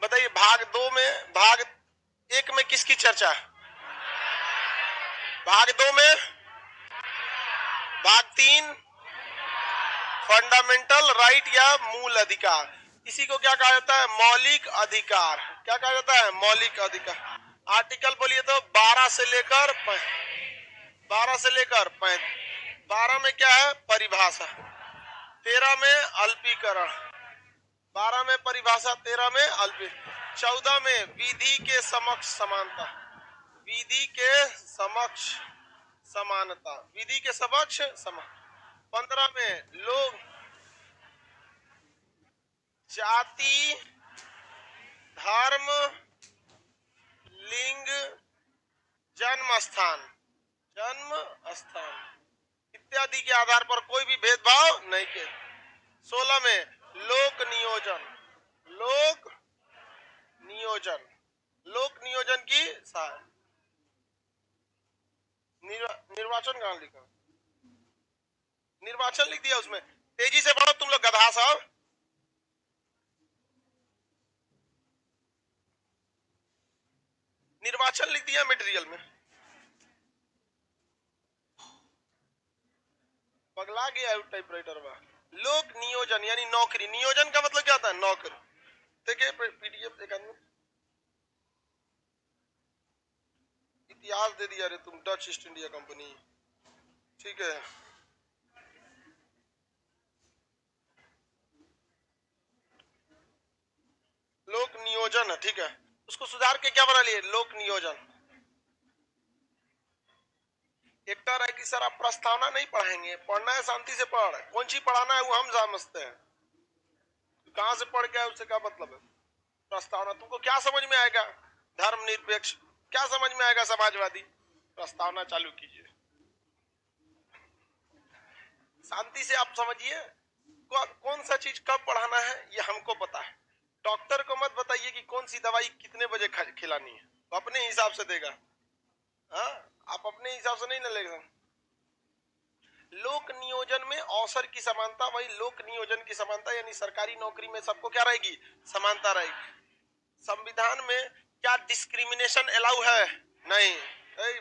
बताइए भाग 1 में किसकी चर्चा है? भाग 2 में भाग 3 फंडामेंटल राइट या मूल अधिकार। इसी को क्या कहा जाता है? मौलिक अधिकार। क्या कहा जाता है? मौलिक अधिकार। आर्टिकल बोलिए तो 12 से लेकर 12 में क्या है? परिभाषा। 13 में अल्पीकरण, 12 में परिभाषा, 13 में अल्पी, 14 में विधि के समक्ष समानता, विधि के समक्ष समानता, विधि के समक्ष समान। 15 में लोग जाति, धर्म, लिंग, जन्म स्थान इत्यादि के आधार पर कोई भी भेदभाव नहीं किया। 16 में लोक नियोजन की निर्वाचन कहां लिखा? निर्वाचन लिख दिया उसमें। तेजी से पढ़ो तुम लोग गधा साहब। निर्वाचन लिख दिया मटेरियल में। पगला गया है टाइपराइटर में। लोक नियोजन यानी नौकरी। नियोजन का मतलब क्या होता है? नौकरी। देखिए पीडीएफ एक आदमी इतिहास दे दिया रे तुम, डच ईस्ट इंडिया कंपनी। ठीक है, लोक नियोजन है, ठीक है, उसको सुधार के क्या बना लिए? लोक नियोजन। एक तो है कि सर आप प्रस्तावना नहीं पढ़ाएंगे, पढ़ना है शांति से पढ़, कौन सी पढ़ाना है वो हम समझते हैं, कहां से पढ़ के उससे क्या मतलब है? प्रस्तावना तुमको क्या समझ में आएगा? धर्मनिरपेक्ष क्या समझ में आएगा? समाजवादी। प्रस्तावना चालू कीजिए, शांति से आप समझिए कौन सा चीज कब पढ़ाना है ये हमको पता है। डॉक्टर को मत बताइए कि कौन सी दवाई कितने बजे खिलानी है, वो अपने हिसाब से देगा। हाँ, आप अपने हिसाब से नहीं ना लेगा। लोक नियोजन में अवसर की समानता, वही लोक नियोजन की समानता यानी सरकारी नौकरी में सबको क्या रहेगी? समानता रहेगी। संविधान में क्या डिस्क्रिमिनेशन अलाउ है? नहीं।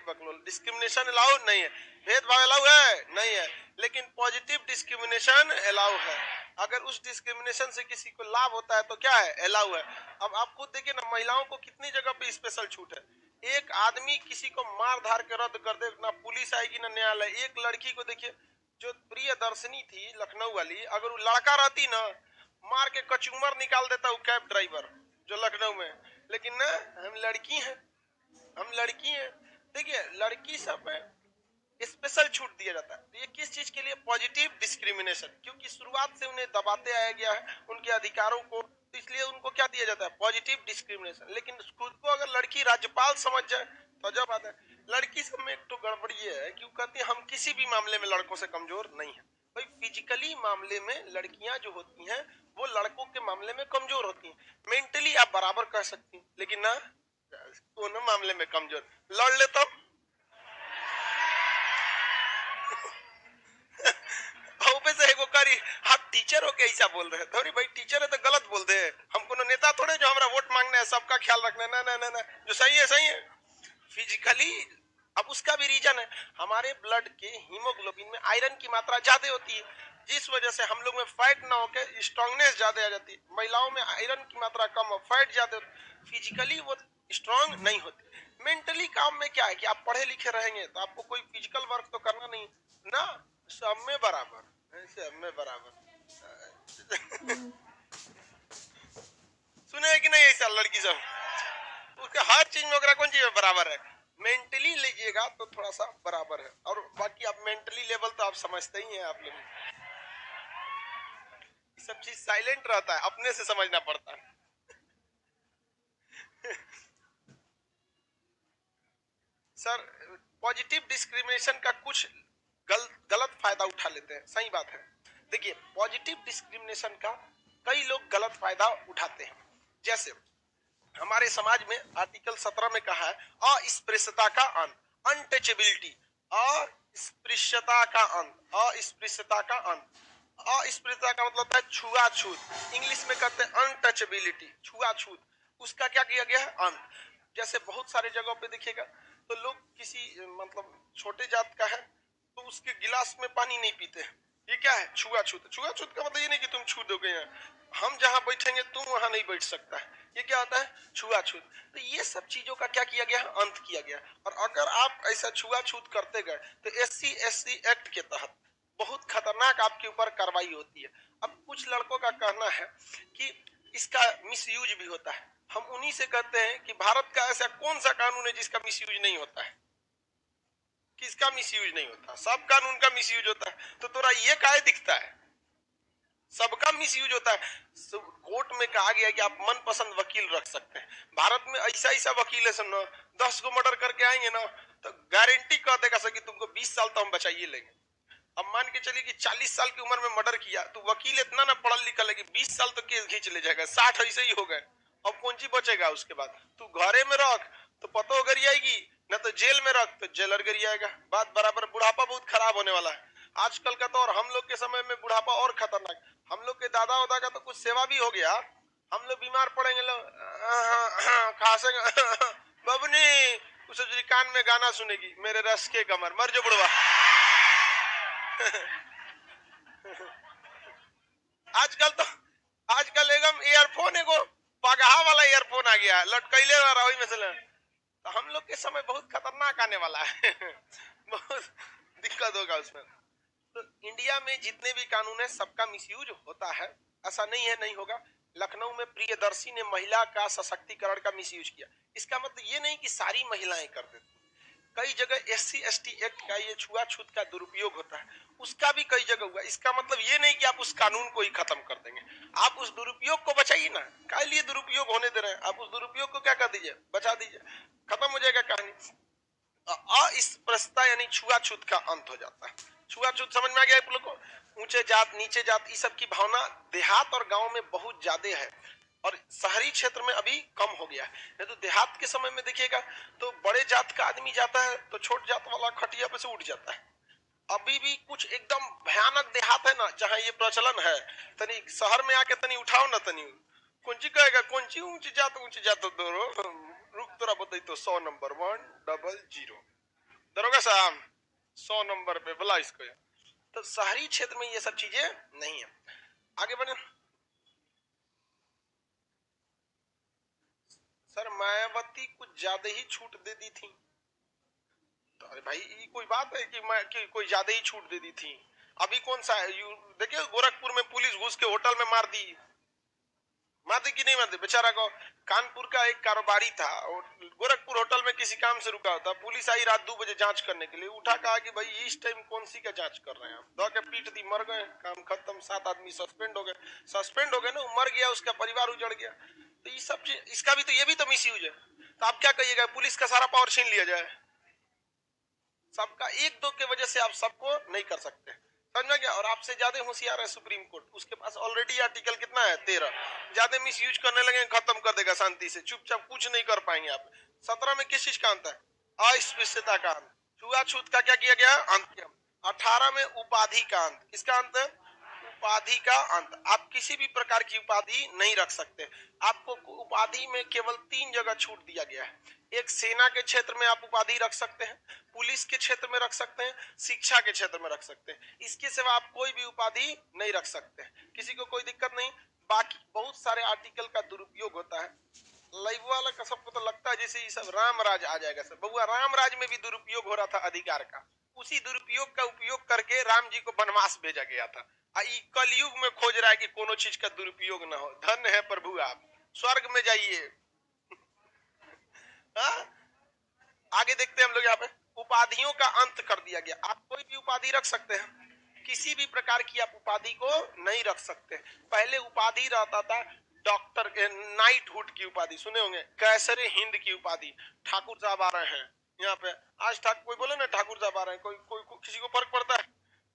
बकलोल, डिस्क्रिमिनेशन अलाउ नहीं है। भेदभाव अलाउ है? नहीं है। लेकिन पॉजिटिव डिस्क्रिमिनेशन अलाउ है। अगर उस डिस्क्रिमिनेशन से किसी को लाभ होता है तो क्या है? अलाउ है। अब आप खुद देखिए ना, महिलाओं को कितनी जगह पे स्पेशल छूट है। एक आदमी किसी को मार धार के रद्द कर दे, ना पुलिस आएगी ना न्यायालय। एक लड़की को देखिए जो प्रियदर्शनी थी लखनऊ वाली, अगर वो लड़का रहती ना, मार के कचूमर निकाल देता वो कैब ड्राइवर जो लखनऊ में। लेकिन ना, हम लड़की हैं। देखिए लड़की सब में स्पेशल छूट दिया जाता है। तो ये किस चीज के लिए? पॉजिटिव डिस्क्रिमिनेशन, क्योंकि शुरुआत से उन्हें दबाते आया गया है उनके अधिकारों को, तो इसलिए उनको क्या दिया जाता है? Positive discrimination. लेकिन खुद को अगर लड़की राज्यपाल समझ जाए तो जब आता है। लड़की सब में एक तो गड़बड़ी है कि वो कहती है हम किसी भी मामले में लड़कों से कमजोर नहीं है। भाई फिजिकली मामले में लड़कियां जो होती हैं वो लड़कों के मामले में कमजोर होती हैं। मेंटली आप बराबर कह सकती हैं, लेकिन ना दोनों मामले में कमजोर। लड़ ले तब से एगो करी, आप टीचर हो के ऐसा बोल रहे हैं? भाई टीचर है तो गलत बोल दे। हम कोनो नेता थोड़े जो हमारा वोट मांगना है, सबका ख्याल रखना है। ना ना ना, जो सही है फिजिकली। अब उसका भी रीजन है, हमारे ब्लड के हीमोग्लोबिन में आयरन की मात्रा ज्यादा होती है, जिस वजह से हम लोग में फैट ना होके स्ट्रांगनेस ज्यादा आ जाती है। महिलाओं में आयरन की मात्रा कम हो, फैट ज्यादा होती, फिजिकली वो स्ट्रांग नहीं होती। मेंटली काम में क्या है कि आप पढ़े लिखे रहेंगे तो आपको कोई फिजिकल वर्क तो करना नहीं ना, सब में बराबर। सुने कि नहीं ऐसा? लड़की सब उसके हर चीज में ओकरा कौन चीज में बराबर है? मेंटली लीजिएगा तो थोड़ा सा बराबर है, और बाकी आप मेंटली लेवल तो आप समझते ही हैं। आप लोग सब चीज साइलेंट रहता है, अपने से समझना पड़ता है। सर पॉजिटिव डिस्क्रिमिनेशन का कुछ गलत फायदा उठा लेते हैं, सही बात है। देखिए पॉजिटिव डिस्क्रिमिनेशन का कई लोग गलत फायदा उठाते हैं। जैसे हमारे समाज में आर्टिकल 17 में कहा है अस्पृश्यता का अंत, अनटचेबिलिटी, अस्पृश्यता का अंत, अस्पृश्यता का अंत। अस्पृश्यता का मतलब है छुआछूत, इंग्लिश में कहते हैं अनटचेबिलिटी, छुआछूत। उसका क्या किया गया है? अंत। जैसे बहुत सारे जगहों पे देखिएगा तो लोग किसी मतलब छोटे जात का है तो उसके गिलास में पानी नहीं पीते हैं। ये क्या है? छुआछूत। छुआछूत का मतलब ये नहीं कि तुम छू दोगे, यहाँ हम जहां बैठेंगे तुम वहां नहीं बैठ सकता है। ये क्या होता है? छुआछूत। तो ये सब चीजों का क्या किया गया? अंत किया गया। और अगर आप ऐसा छुआछूत करते गए तो SC/SC एक्ट के तहत बहुत खतरनाक आपके ऊपर कार्रवाई होती है। अब कुछ लड़कों का कहना है कि इसका मिसयूज भी होता है। हम उन्हीं से कहते हैं कि भारत का ऐसा कौन सा कानून है जिसका मिसयूज नहीं होता है? किसका मिसयूज नहीं होता? सब कानून का मिसयूज होता है। तो तोरा ये काहे दिखता है? सबका मिसयूज होता है। कोर्ट में कहा गया कि आप मनपसंद वकील रख सकते हैं। भारत में ऐसा ऐसा वकील है सुनो, 10 को मर्डर करके आएंगे ना तो गारंटी कह देगा सर कि तुमको 20 साल तो हम बचाइए लेंगे। अब मान के चलिए कि 40 साल की उम्र में मर्डर किया तो वकील इतना ना पढ़ल लिखल है कि 20 साल तो केस खींच ले जाएगा। 60 ऐसे ही हो गए, अब कौन सी बचेगा उसके बाद? तू घरे में रख तो पतो गरी आएगी, न तो जेल में रख तो जेलर गरी आएगा। बात बराबर। बुढ़ापा बहुत खराब होने वाला है आजकल का तो। और हम लोग के समय में बुढ़ापा और खतरनाक। हम लोग के दादा वादा का तो कुछ सेवा भी हो गया। हम लोग बीमार पड़ेंगे लोग खांसेंगे बबनी उसे कान में गाना सुनेगी, मेरे रस के कमर मर जो बुढ़वा। आजकल एकदम ईयरफोन एगो पगहा वाला ईयरफोन आ गया, लटकैले रहा वही में से। तो हम लोग के समय बहुत खतरनाक आने वाला है। बहुत दिक्कत होगा उसमें। तो इंडिया में जितने भी कानून है सबका मिसयूज होता है, ऐसा नहीं है नहीं होगा। लखनऊ में प्रियदर्शी ने महिला का सशक्तिकरण का मिसयूज किया। इसका मतलब ये नहीं कि सारी महिलाएं कर देती। कई जगह SC/ST एक्ट का ये छुआछूत का दुरुपयोग होता है, उसका भी कई जगह हुआ। इसका मतलब ये नहीं कि आप उस कानून को ही खत्म कर देंगे। आप उस दुरुपयोग को बचाइए ना। क्या लिए दुरुपयोग होने दे रहे हैं? आप उस दुरुपयोग को क्या कर दीजिए? बचा दीजिए, खत्म हो जाएगा कहानी। अस्पृश्यता यानी छुआछूत का अंत हो जाता है। छुआछूत समझ में आ गया आप लोग को? ऊंचे जात नीचे जात इस सब की भावना देहात और गांव में बहुत ज्यादा है और शहरी क्षेत्र में अभी कम हो गया है। तो देहात के समय में देखिएगा तो बड़े जात का आदमी जाता है तो छोट जात वाला खटिया पे से उठ जाता है। अभी भी कुछ एकदम भयानक देहात है ना जहां ये प्रचलन है। तनी शहर में आके तनी उठाओ ना, तनी कौन ची कहेगा कौन ची ऊंची जात दोरो रुक तोरा बताई तो 100 नंबर 100 दरोगा साहब 100 नंबर पे बुला इसको। तो शहरी क्षेत्र में ये सब चीजें नहीं है। आगे बढ़े। सर मायावती कुछ ज्यादा ही छूट दे दी थी। तो अरे भाई ये कोई बात है कि कोई ज्यादा ही छूट दे दी थी? अभी कौन सा है? देखिए गोरखपुर में पुलिस घुस के होटल में मार दी। मार दी कि नहीं मार दी बेचारा को? कानपुर का एक कारोबारी था और गोरखपुर होटल में किसी काम से रुका होता। पुलिस आई रात 2 बजे जांच करने के लिए, उठा कहा कि भाई इस टाइम कौन सी का जांच कर रहे हैं आप? दो के पीट दी, मर गए, काम खत्म। 7 आदमी सस्पेंड हो गए। सस्पेंड हो गए ना, मर गया, उसका परिवार उजड़ गया। तो ये सब चीज, इसका भी तो ये भी तो मिसयूज है। तो आप क्या कहिएगा? पुलिस का सारा पावर छीन लिया जाए? सबका एक दो के वजह से आप सबको नहीं कर सकते, समझ में गया? और आपसे ज्यादा होशियार है सुप्रीम कोर्ट, उसके पास ऑलरेडी आर्टिकल कितना है? 13। ज्यादा मिस यूज करने लगे खत्म कर देगा शांति से, चुपचाप कुछ नहीं कर पाएंगे आप। 17 में किस चीज का अंत है? अस्पृश्यता का अंत। छुआछूत का क्या किया गया? अंत किया। 18 में उपाधि का अंत। किसका अंत है? उपाधि का अंत। आप किसी भी प्रकार की उपाधि नहीं रख सकते। आपको उपाधि में केवल 3 जगह छूट दिया गया है। एक, सेना के क्षेत्र में आप उपाधि रख सकते हैं, पुलिस के क्षेत्र में रख सकते हैं, शिक्षा के क्षेत्र में रख सकते हैं। इसके सिवा आप कोई भी उपाधि नहीं रख सकते। किसी को कोई दिक्कत नहीं। बाकी बहुत सारे आर्टिकल का दुरुपयोग होता है। लाइव वाला का सबको तो लगता है जैसे ये सब राम राज आ जाएगा। सब बहुआ राम राज में भी दुरुपयोग हो रहा था अधिकार का। उसी दुरुपयोग का उपयोग करके राम जी को वनवास भेजा गया था। कलयुग में खोज रहा है कि कोनो चीज का दुरुपयोग ना हो। धन्य है प्रभु, आप स्वर्ग में जाइए। आगे देखते हैं हम लोग यहाँ पे। उपाधियों का अंत कर दिया गया। आप कोई भी उपाधि रख सकते हैं, किसी भी प्रकार की आप उपाधि को नहीं रख सकते। पहले उपाधि रहता था डॉक्टर, नाइटहुड की उपाधि सुने होंगे, कैसरे हिंद की उपाधि। ठाकुर साहब आ रहे हैं यहाँ पे। आज ठाकुर कोई बोले ना ठाकुर साहब आ रहे हैं, कोई किसी को फर्क पड़ता है?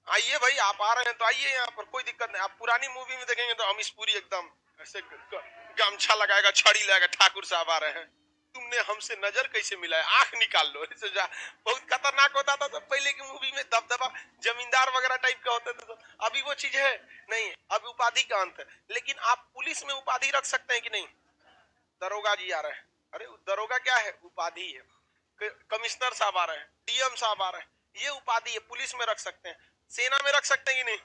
आइए भाई, आप आ रहे हैं तो आइए यहाँ पर, कोई दिक्कत नहीं। आप पुरानी मूवी में देखेंगे तो अमीश पुरी एकदम ऐसे गमछा लगाएगा, छड़ी लगाएगा, ठाकुर साहब आ रहे हैं। तुमने हमसे नजर कैसे मिलाया, आंख निकाल लो। बहुत खतरनाक होता था तो पहले की मूवी में दबदबा जमींदार वगैरह टाइप का होते थे। तो अभी वो चीज है नहीं, अब उपाधि का अंत है। लेकिन आप पुलिस में उपाधि रख सकते हैं कि नहीं? दरोगा जी आ रहे हैं, अरे दरोगा क्या है, उपाधि है। कमिश्नर साहब आ रहे हैं, डीएम साहब आ रहे हैं, ये उपाधि है। पुलिस में रख सकते हैं, सेना में रख सकते हैं कि नहीं,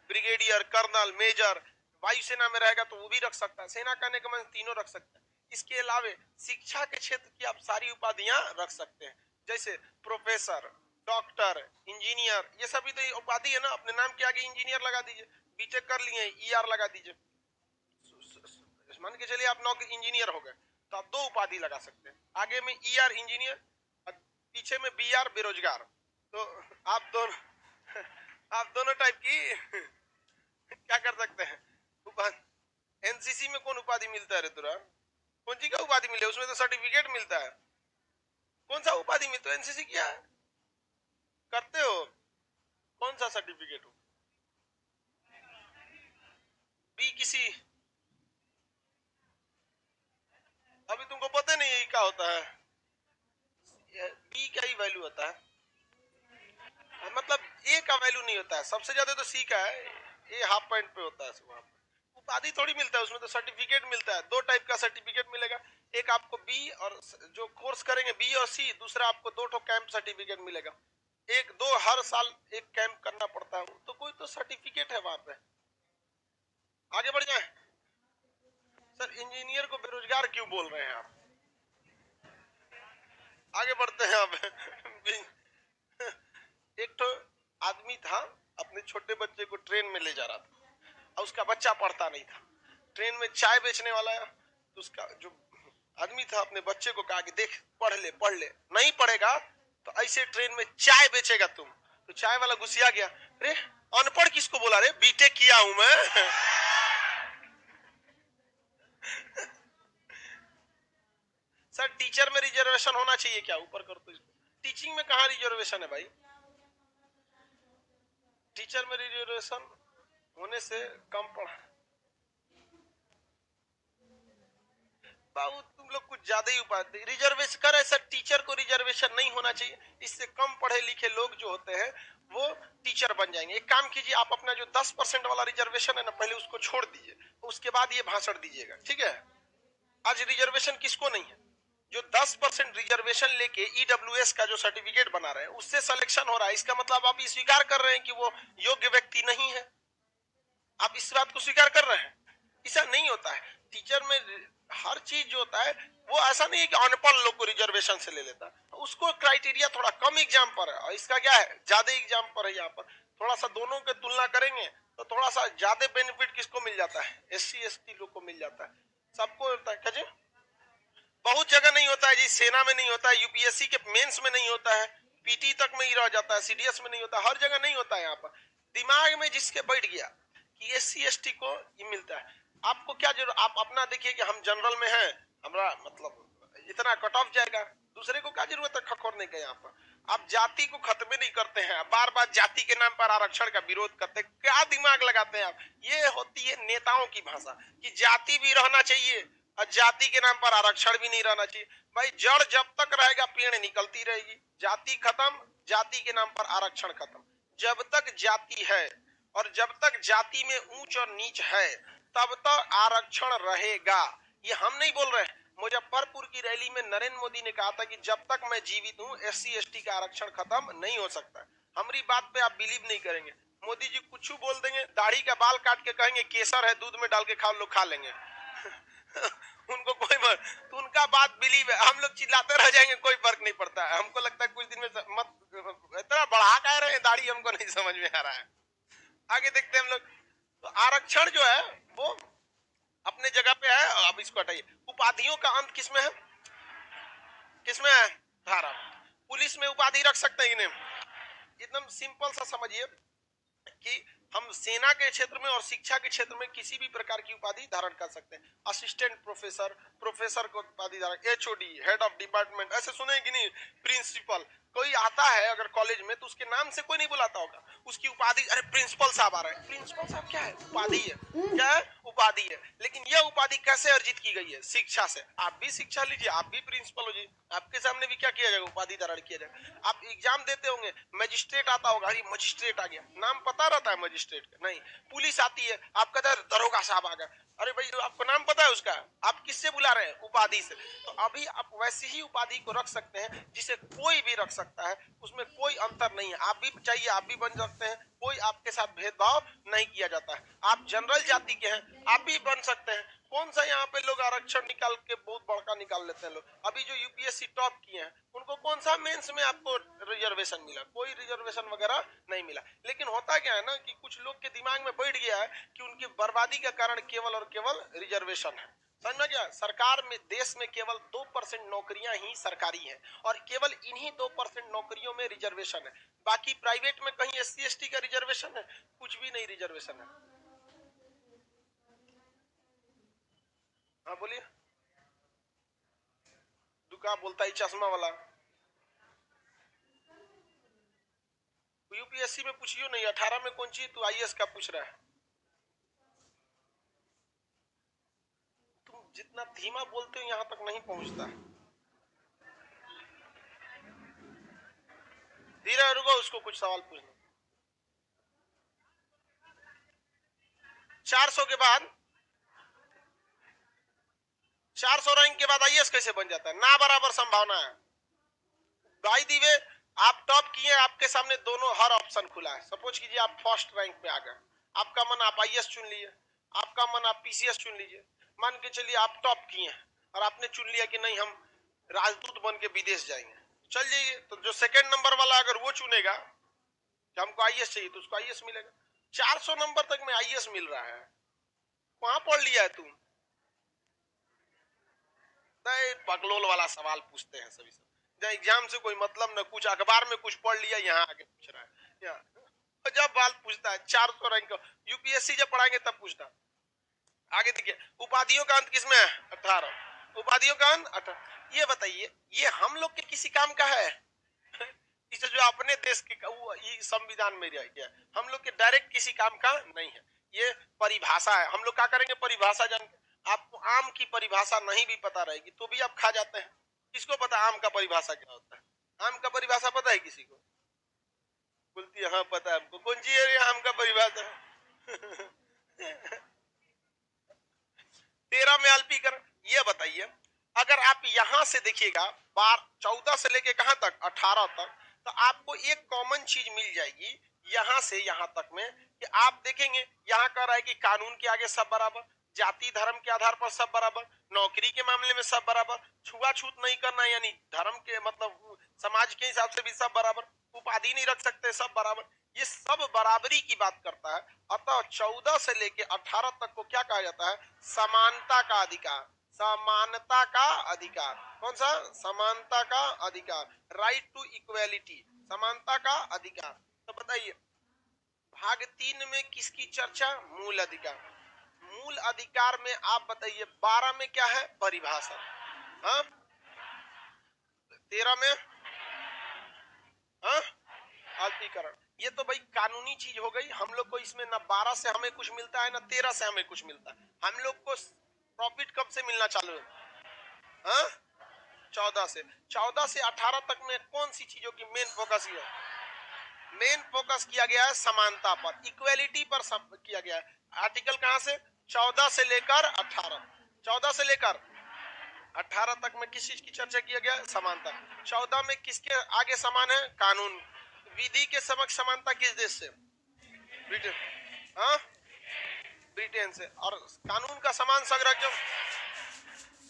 ब्रिगेडियर, कर्नल, मेजर। वायुसेना में रहेगा तो वो भी रख सकता है। सेना करने के मन तीनों रख सकते हैं। इसके अलावा शिक्षा के क्षेत्र की आप सारी उपाधियां रख सकते हैं, जैसे प्रोफेसर, डॉक्टर, इंजीनियर, ये सभी तो उपाधि है ना। अपने नाम के आगे इंजीनियर लगा दीजिए, बीटेक कर लिए ईआर लगा दीजिए, मान के चलिए आप नौकरी इंजीनियर हो गए, तो आप 2 उपाधि लगा सकते हैं, आगे में ईआर इंजीनियर और पीछे में बीआर बेरोजगार। तो आप दोनों आप दोनों टाइप की क्या कर सकते हैं उपाधि। एनसीसी में कौन उपाधि मिलता है रे तुरा, कौन सी का उपाधि मिले, उसमें तो सर्टिफिकेट मिलता है। कौन सा उपाधि मिलता है, एनसीसी क्या है करते हो, कौन सा सर्टिफिकेट हो, बी किसी, अभी तुमको पता नहीं है क्या होता है, बी का ही वैल्यू होता है, मतलब ए का वैल्यू नहीं होता है। सबसे ज्यादा तो सी का है, ए हाफ पॉइंट पे होता है वहां पे। उपाधि थोड़ी मिलता है उसमें, तो सर्टिफिकेट मिलता है। 2 टाइप का सर्टिफिकेट मिलेगा, एक आपको बी और जो कोर्स करेंगे बी और सी, दूसरा आपको 2 ठो कैंप सर्टिफिकेट मिलेगा। एक 2 हर साल एक कैंप करना पड़ता है, तो कोई तो सर्टिफिकेट है वहां पे। आगे बढ़ जाए सर, इंजीनियर को बेरोजगार क्यों बोल रहे हैं आप, आगे बढ़ते हैं आप एक तो आदमी था, अपने छोटे बच्चे को ट्रेन में ले जा रहा था, और उसका बच्चा पढ़ता नहीं था। ट्रेन में चाय बेचने वाला है, तो उसका जो आदमी था अपने बच्चे को कहा कि देख पढ़ ले पढ़ ले, नहीं पढ़ेगा तो ऐसे ट्रेन में चाय बेचेगा तुम। तो चाय वाला घुसिया गया, अरे अनपढ़ किसको बोला रे, बीटेक किया हूं मैं सर टीचर में रिजर्वेशन होना चाहिए क्या, ऊपर कर तो इसको। टीचिंग में कहा रिजर्वेशन है भाई, टीचर में रिजर्वेशन होने से कम पढ़ा। बाबू तुम लोग कुछ ज्यादा ही उपाधि रिजर्वेशन कर, ऐसा टीचर को रिजर्वेशन नहीं होना चाहिए। इससे कम पढ़े लिखे लोग जो होते हैं वो टीचर बन जाएंगे। एक काम कीजिए, आप अपना जो 10% वाला रिजर्वेशन है ना, पहले उसको छोड़ दीजिए, उसके बाद ये भाषण दीजिएगा, ठीक है। आज रिजर्वेशन किसको नहीं है, जो 10% रिजर्वेशन लेके ईडब्ल्यूएस का जो सर्टिफिकेट बना रहे हैं उससे सिलेक्शन हो रहा है, इसका मतलब आप ये स्वीकार कर रहे हैं कि वो योग्य व्यक्ति नहीं है। आप इस बात को स्वीकार कर रहे हैं, ऐसा नहीं होता है। टीचर में हर चीज जो होता है वो ऐसा नहीं है कि अनपढ़ लोग को रिजर्वेशन से ले लेता है, उसको क्राइटेरिया थोड़ा कम एग्जाम पर है, और इसका क्या है ज्यादा एग्जाम पर है। यहाँ पर थोड़ा सा दोनों के तुलना करेंगे तो थोड़ा सा ज्यादा बेनिफिट किसको मिल जाता है, एससी एसटी लोग को मिल जाता है, सबको होता है। क्या बहुत जगह नहीं होता है जी, सेना में नहीं होता है, यूपीएससी के मेंस में नहीं होता है, पीटी तक में ही रह जाता है, सीडीएस में नहीं होता, हर जगह नहीं होता है। यहाँ पर दिमाग में जिसके बैठ गया कि एससी एसटी को ये मिलता है, आपको क्या जरूरत, आप अपना देखिए कि हम जनरल में हैं, हमारा मतलब इतना कट ऑफ जाएगा, दूसरे को क्या जरूरत है खखोरने का। यहाँ पर आप जाति को खत्म नहीं करते हैं, बार बार जाति के नाम पर आरक्षण का विरोध करते हैं, क्या दिमाग लगाते हैं आप। ये होती है नेताओं की भाषा कि जाति भी रहना चाहिए और जाति के नाम पर आरक्षण भी नहीं रहना चाहिए। भाई जड़ जब तक रहेगा पेड़ निकलती रहेगी, जाति खत्म, जाति के नाम पर आरक्षण खत्म। जब तक जाति है और जब तक जाति में ऊंच और नीच है तब तक आरक्षण रहेगा। ये हम नहीं बोल रहे हैं, मुजफ्फरपुर की रैली में नरेंद्र मोदी ने कहा था कि जब तक मैं जीवित हूं एससी एसटी का आरक्षण खत्म नहीं हो सकता। हमारी बात पे आप बिलीव नहीं करेंगे, मोदी जी कुछ बोल देंगे, दाढ़ी का बाल काट के कहेंगे केसर है दूध में डाल के खाओ, लोग खा लेंगे उनको कोई तो उनका बात बिलीव है, हम लोग चिल्लाते रह जाएंगे, कोई फर्क नहीं पड़ता है। हमको लगता है कुछ दिन में मत इतना बढ़ा कह रहे हैं दाढ़ी, हमको नहीं समझ में आ रहा है। आगे देखते हैं हम लोग। तो आरक्षण जो है वो अपने जगह पे है, अब इसको हटाइए। उपाधियों का अंत किसमें है, किसमें है, धारा। पुलिस में उपाधि रख सकते हैं कि नहीं, एकदम सिंपल सा समझिए कि हम सेना के क्षेत्र में और शिक्षा के क्षेत्र में किसी भी प्रकार की उपाधि धारण कर सकते हैं। असिस्टेंट प्रोफेसर, प्रोफेसर को उपाधि धारण, एचओडी, हेड ऑफ डिपार्टमेंट, ऐसे सुने कि नहीं, प्रिंसिपल, कोई आता है अगर कॉलेज में तो उसके नाम से कोई नहीं बुलाता होगा, उसकी उपाधि, अरे प्रिंसिपल साहब आ रहे हैं, प्रिंसिपल साहब क्या है? उपाधि है। क्या है? उपाधि है। लेकिन यह उपाधि कैसे अर्जित की गई है? शिक्षा से। आप भी शिक्षा लीजिए, आप भी प्रिंसिपल हो जाइए, आपके सामने भी क्या किया जाएगा? उपाधि धारण किया जाएगा। आप एग्जाम देते होंगे, मजिस्ट्रेट आता होगा, अरे मजिस्ट्रेट आ गया, नाम पता रहता है मजिस्ट्रेट का? नहीं। पुलिस आती है, आप कहते हैं दरोगा साहब आ गया, अरे भाई आपको नाम पता है उसका? आप किससे बुला रहे हैं? उपाधि से। तो अभी आप वैसी ही उपाधि को रख सकते हैं जिसे कोई भी रख सकता है, उसमें कोई अंतर नहीं है। आप भी चाहिए आप भी बन सकते हैं, कोई आपके साथ भेदभाव नहीं किया जाता है। आप जनरल जाति के हैं, आप भी बन सकते हैं। कौन सा यहाँ पे लोग आरक्षण निकाल के बहुत बड़का निकाल लेते हैं लोग। अभी जो यूपीएससी टॉप किए हैं उनको कौन सा मेंस में आपको रिजर्वेशन मिला? कोई रिजर्वेशन वगैरह नहीं मिला। लेकिन होता क्या है ना कि कुछ लोग के दिमाग में बैठ गया है कि उनकी बर्बादी का कारण केवल और केवल रिजर्वेशन है। समझ में गया? सरकार में, देश में केवल 2% नौकरियां ही सरकारी हैं और केवल इन्हीं 2% नौकरियों में रिजर्वेशन है। बाकी प्राइवेट में कहीं एससी एसटी का रिजर्वेशन है? कुछ भी नहीं रिजर्वेशन है। हाँ बोलिए। दुका बोलता है चश्मा वाला। यूपीएससी में पूछियो नहीं, 18 में कौन चीज तू आईएएस का पूछ रहा है? तुम जितना धीमा बोलते हो यहाँ तक नहीं पहुंचता। धीरे रुको, उसको कुछ सवाल पूछना। 400 के बाद, 400 रैंक के बाद आईएएस कैसे बन जाता है? ना बराबर संभावना है। बाय द वे, आप टॉप किए, आपके सामने दोनों हर ऑप्शन खुला है। सपोज कीजिए आप फर्स्ट रैंक पे आ गए, आपका मन आप आईएएस चुन लिए, आपका मन आप पीसीएस चुन लीजिए। मान के चलिए आप टॉप किए और आपने चुन लिया कि नहीं हम राजदूत बन के विदेश जाएंगे, चल जाइए। तो जो सेकंड नंबर वाला अगर वो चुनेगा कि हमको आईएएस चाहिए तो उसको आईएएस मिलेगा। 400 नंबर तक में आईएएस मिल रहा है, वहां पढ़ लिया है तुम? पगलोल वाला सवाल पूछते हैं सभी सब। जब एग्जाम से कोई मतलब न, कुछ अखबार में कुछ पढ़ लिया, यहाँ आके पूछ रहा है। यहाँ जब बाल पूछता है 400 रैंक, यूपीएससी जब पढ़ाएंगे तब पूछता। आगे देखिए, उपाधियों का अंत किसमें है? 18। उपाधियों का अंत 18। ये बताइए, ये हम लोग के किसी काम का है? इसे जो अपने देश के ये संविधान में रह गया, हम लोग के डायरेक्ट किसी काम का नहीं है। ये परिभाषा है। हम लोग क्या करेंगे? परिभाषा जान के, आपको आम की परिभाषा नहीं भी पता रहेगी तो भी आप खा जाते हैं। किसको पता आम का परिभाषा क्या होता है? आम का परिभाषा पता है किसी को? बोलती है हाँ पता है हमको। कौन सी है आम का परिभाषा? 13 में अल्पीकरण। ये बताइए, अगर आप यहां से देखिएगा 14 से लेके कहां तक? 18 तक, तो आपको एक कॉमन चीज मिल जाएगी यहां से यहां तक में, कि आप देखेंगे यहां कह रहा है कि कानून के आगे सब बराबर, जाति धर्म के आधार पर सब बराबर, नौकरी के मामले में सब बराबर, छुआछूत नहीं करना यानी धर्म के मतलब समाज के हिसाब से भी सब बराबर, उपाधि नहीं रख सकते, सब बराबर। ये सब बराबरी की बात करता है। अतः 14 से लेके 18 तक को क्या कहा जाता है? समानता का अधिकार। समानता का अधिकार। कौन सा? समानता का अधिकार, राइट टू इक्वेलिटी, समानता का अधिकार। तो बताइए, भाग 3 में किसकी चर्चा? मूल अधिकार। मूल अधिकार में आप बताइए 12 में क्या है? परिभाषा। हाँ 13 में हाँ अल्पीकरण। ये तो भाई कानूनी चीज हो गई। हम लोग को इसमें ना 12 से हमें कुछ मिलता है ना 13 से हमें कुछ मिलता है। हम लोग को प्रॉफिट कब से मिलना चालू है? हाँ 14 से। 14 से 18 तक में कौन सी चीजों की मेन फोकस है? मेन फोकस किया गया है समानता पर, इक्वेलिटी पर किया गया है। आर्टिकल कहां से? 14 से लेकर 18। 14 से लेकर 18 तक में किस चीज की चर्चा किया गया? समानता। 14 में किसके आगे समान है? कानून। विधि के समक्ष समानता किस देश से? ब्रिटेन। हाँ ब्रिटेन से। और कानून का समान संरक्षण,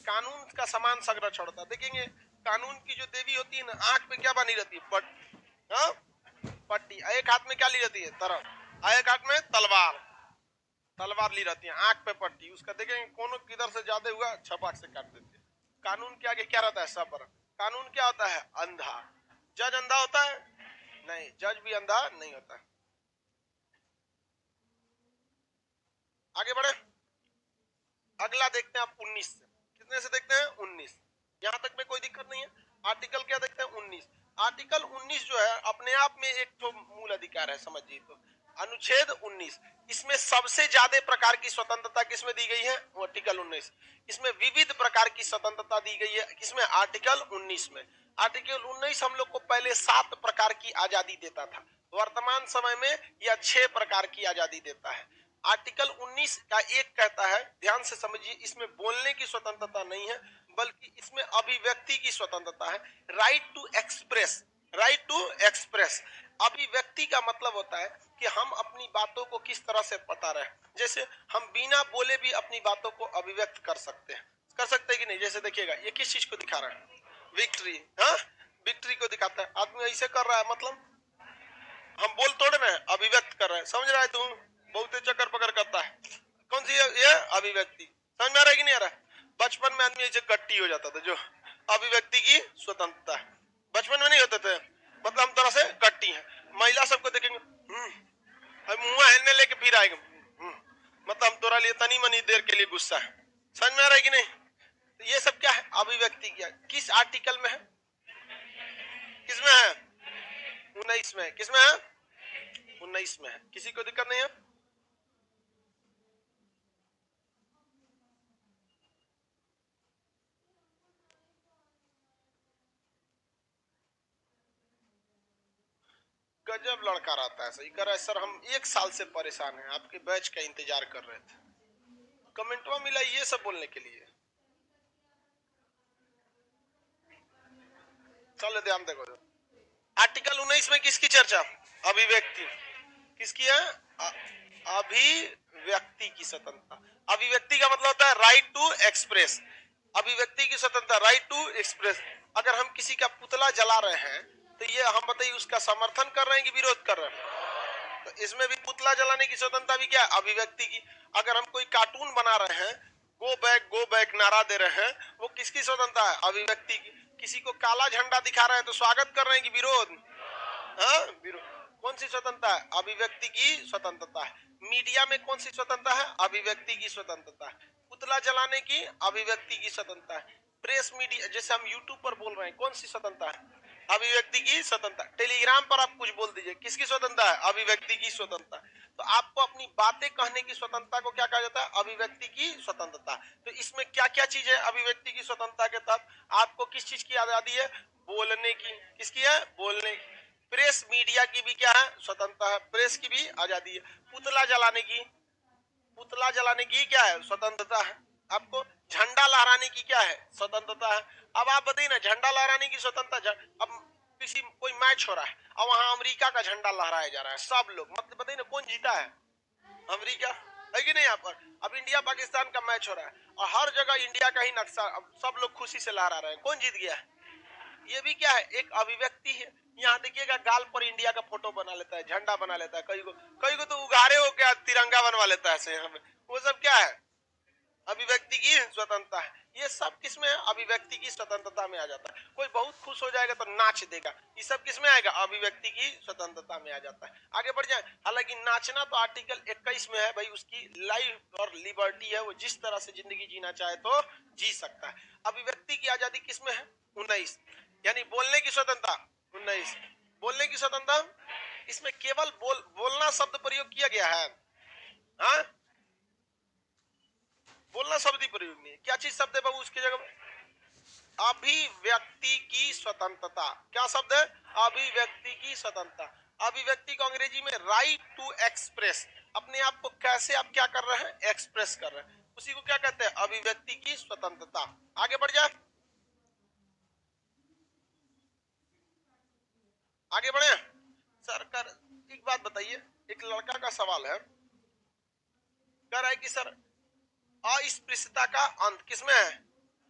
कानून का समान संरक्षण होता। देखेंगे कानून की जो देवी होती है ना, आंख पे क्या बनी रहती है? पट्टी। हाँ पट्टी। एक हाथ में क्या ली रहती है? तरफ। एक हाथ में तलवार, तलवार ली रहती है, आंख पे पट्टी। उसका देखेंगे कोनो किधर से ज्यादा हुआ छपाक से काट देते हैं। कानून के आगे क्या रहता है? सब बराबर। कानून क्या होता है? अंधा। जज अंधा होता है? नहीं, जज भी अंधा नहीं होता। आगे बढ़े, अगला देखते हैं आप 19 से। कितने से देखते हैं? 19। यहां तक में कोई दिक्कत नहीं है। आर्टिकल क्या देखते हैं? 19। आर्टिकल 19 जो है अपने आप में एक तो मूल अधिकार है, समझिए। तो अनुच्छेद 19, इसमें सबसे ज्यादा प्रकार की स्वतंत्रता किसमें दी गई है? वो आर्टिकल 19। इसमें विविध प्रकार की स्वतंत्रता दी गई है किसमें? आर्टिकल 19 में। आर्टिकल 19 हम लोग को पहले 7 प्रकार की आजादी देता था, वर्तमान समय में यह 6 प्रकार की आजादी देता है। आर्टिकल 19 का एक कहता है, ध्यान से समझिए, इसमें बोलने की स्वतंत्रता नहीं है बल्कि इसमें अभिव्यक्ति की स्वतंत्रता है। Right to express, right to express. अभिव्यक्ति का मतलब होता है कि हम अपनी बातों को किस तरह से बता रहे हैं। जैसे हम बिना बोले भी अपनी बातों को अभिव्यक्त कर सकते हैं, कर सकते हैं कि नहीं? जैसे देखिएगा, ये किस चीज को दिखा रहा है? विक्ट्री। हाँ, विक्ट्री को दिखाता है। आदमी ऐसे कर रहा है, मतलब हम बोल तोड़ रहे हैं, अभिव्यक्त कर रहे हैं। समझ रहा है तू? बहुत चक्कर पकड़ करता है। कौन सी ये अभिव्यक्ति? समझ में आ रहा है कि नहीं आ रहा है? बचपन में आदमी ऐसे गट्टी हो जाता था, जो अभिव्यक्ति की स्वतंत्रता है। बचपन में नहीं होते थे, मतलब हम तरह से गट्टी है। महिला सबको देखेंगे, मुंह हिलने लेके फिर आएगा, मतलब हम तोरा लिए तनी मनी देर के लिए गुस्सा है। समझ में आ रहा है कि नहीं? तो ये सब क्या है? अभिव्यक्ति किया। किस आर्टिकल में है? किसमें है? 19 में। किसमें है? 19 में है। किसी को दिक्कत नहीं है? गजब लड़का रहता है, सही कर रहा है सर। हम 1 साल से परेशान हैं, आपके बैच का इंतजार कर रहे थे, कमेंटवा मिला ये सब बोलने के लिए। चलो ध्यान देखो, आर्टिकल 19 में किसकी चर्चा? अभिव्यक्ति। किसकी है? अभिव्यक्ति की स्वतंत्रता। अभिव्यक्ति का मतलब होता है राइट टू एक्सप्रेस। अभिव्यक्ति की स्वतंत्रता, राइट टू एक्सप्रेस। अगर हम किसी का पुतला जला रहे हैं तो ये हम बताइए उसका समर्थन कर रहे हैं कि विरोध कर रहे हैं? तो इसमें भी पुतला जलाने की स्वतंत्रता भी क्या है? अभिव्यक्ति की। अगर हम कोई कार्टून बना रहे हैं, गो बैक नारा दे रहे हैं, वो किसकी स्वतंत्रता है? अभिव्यक्ति की। किसी को काला झंडा दिखा रहे हैं तो स्वागत कर रहे हैं कि विरोध? हाँ, विरोध। कौन सी स्वतंत्रता है? अभिव्यक्ति की स्वतंत्रता है। मीडिया में कौन सी स्वतंत्रता है? अभिव्यक्ति की स्वतंत्रता है। पुतला जलाने की अभिव्यक्ति की स्वतंत्रता है। प्रेस मीडिया, जैसे हम यूट्यूब पर बोल रहे हैं, कौन सी स्वतंत्रता है? अभिव्यक्ति की स्वतंत्रता। टेलीग्राम पर आप कुछ बोल दीजिए, किसकी स्वतंत्रता है? अभिव्यक्ति की स्वतंत्रता। तो आपको अपनी बातें कहने की स्वतंत्रता को क्या कहा जाता है? अभिव्यक्ति की स्वतंत्रता। तो इसमें क्या क्या चीज है अभिव्यक्ति की स्वतंत्रता के तहत? आपको किस चीज की आजादी है? बोलने की। किसकी है? बोलने की। प्रेस मीडिया की भी क्या है? स्वतंत्रता है। प्रेस की भी आजादी है। पुतला जलाने की, पुतला जलाने की क्या है? स्वतंत्रता है। आपको झंडा लहराने की क्या है? स्वतंत्रता है। अब आप बताइए ना, झंडा लहराने की स्वतंत्रता, अब किसी कोई मैच हो रहा है और वहां अमेरिका का झंडा लहराया जा रहा है, सब लोग, मतलब बताइए ना कौन जीता है? अमेरिका है कि नहीं? यहाँ पर अब इंडिया पाकिस्तान का मैच हो रहा है और हर जगह इंडिया का ही नक्शा, अब सब लोग खुशी से लहरा रहे हैं, कौन जीत गया है? ये भी क्या है? एक अभिव्यक्ति है। यहाँ देखिएगा, गाल पर इंडिया का फोटो बना लेता है, झंडा बना लेता है, कई को तो उघारे हो क्या तिरंगा बनवा लेता है यहाँ पे। वो सब क्या है? अभिव्यक्ति की स्वतंत्रता है। ये सब किसमें है? अभिव्यक्ति की स्वतंत्रता में आ जाता है। कोई बहुत खुश हो जाएगा तो नाच देगा, ये सब किसमें आएगा? अभिव्यक्ति की स्वतंत्रता में आ जाता है। आगे बढ़ जाए, हालांकि नाचना तो आर्टिकल 21 में है भाई, उसकी लाइफ और लिबर्टी है, वो जिस तरह से जिंदगी जीना चाहे तो जी सकता है। अभिव्यक्ति की आजादी किसमें है? 19। यानी बोलने की स्वतंत्रता 19। बोलने की स्वतंत्रता, इसमें केवल बोलना शब्द प्रयोग किया गया है। हाँ, बोलना शब्द ही प्रयोग नहीं है। क्या चीज शब्द है बाबू उसकी जगह में? अभिव्यक्ति की स्वतंत्रता। क्या शब्द है? अभिव्यक्ति की स्वतंत्रता। अभिव्यक्ति को अंग्रेजी में राइट टू एक्सप्रेस। अपने आप को कैसे आप क्या कर रहे हैं? एक्सप्रेस कर रहे हैं, उसी को क्या कहते हैं? अभिव्यक्ति की स्वतंत्रता। आगे बढ़ जाए, आगे बढ़े सर। कर एक बात बताइए, एक लड़का का सवाल है, कह रहा है कि सर अस्पृश्यता का अंत किसमें है?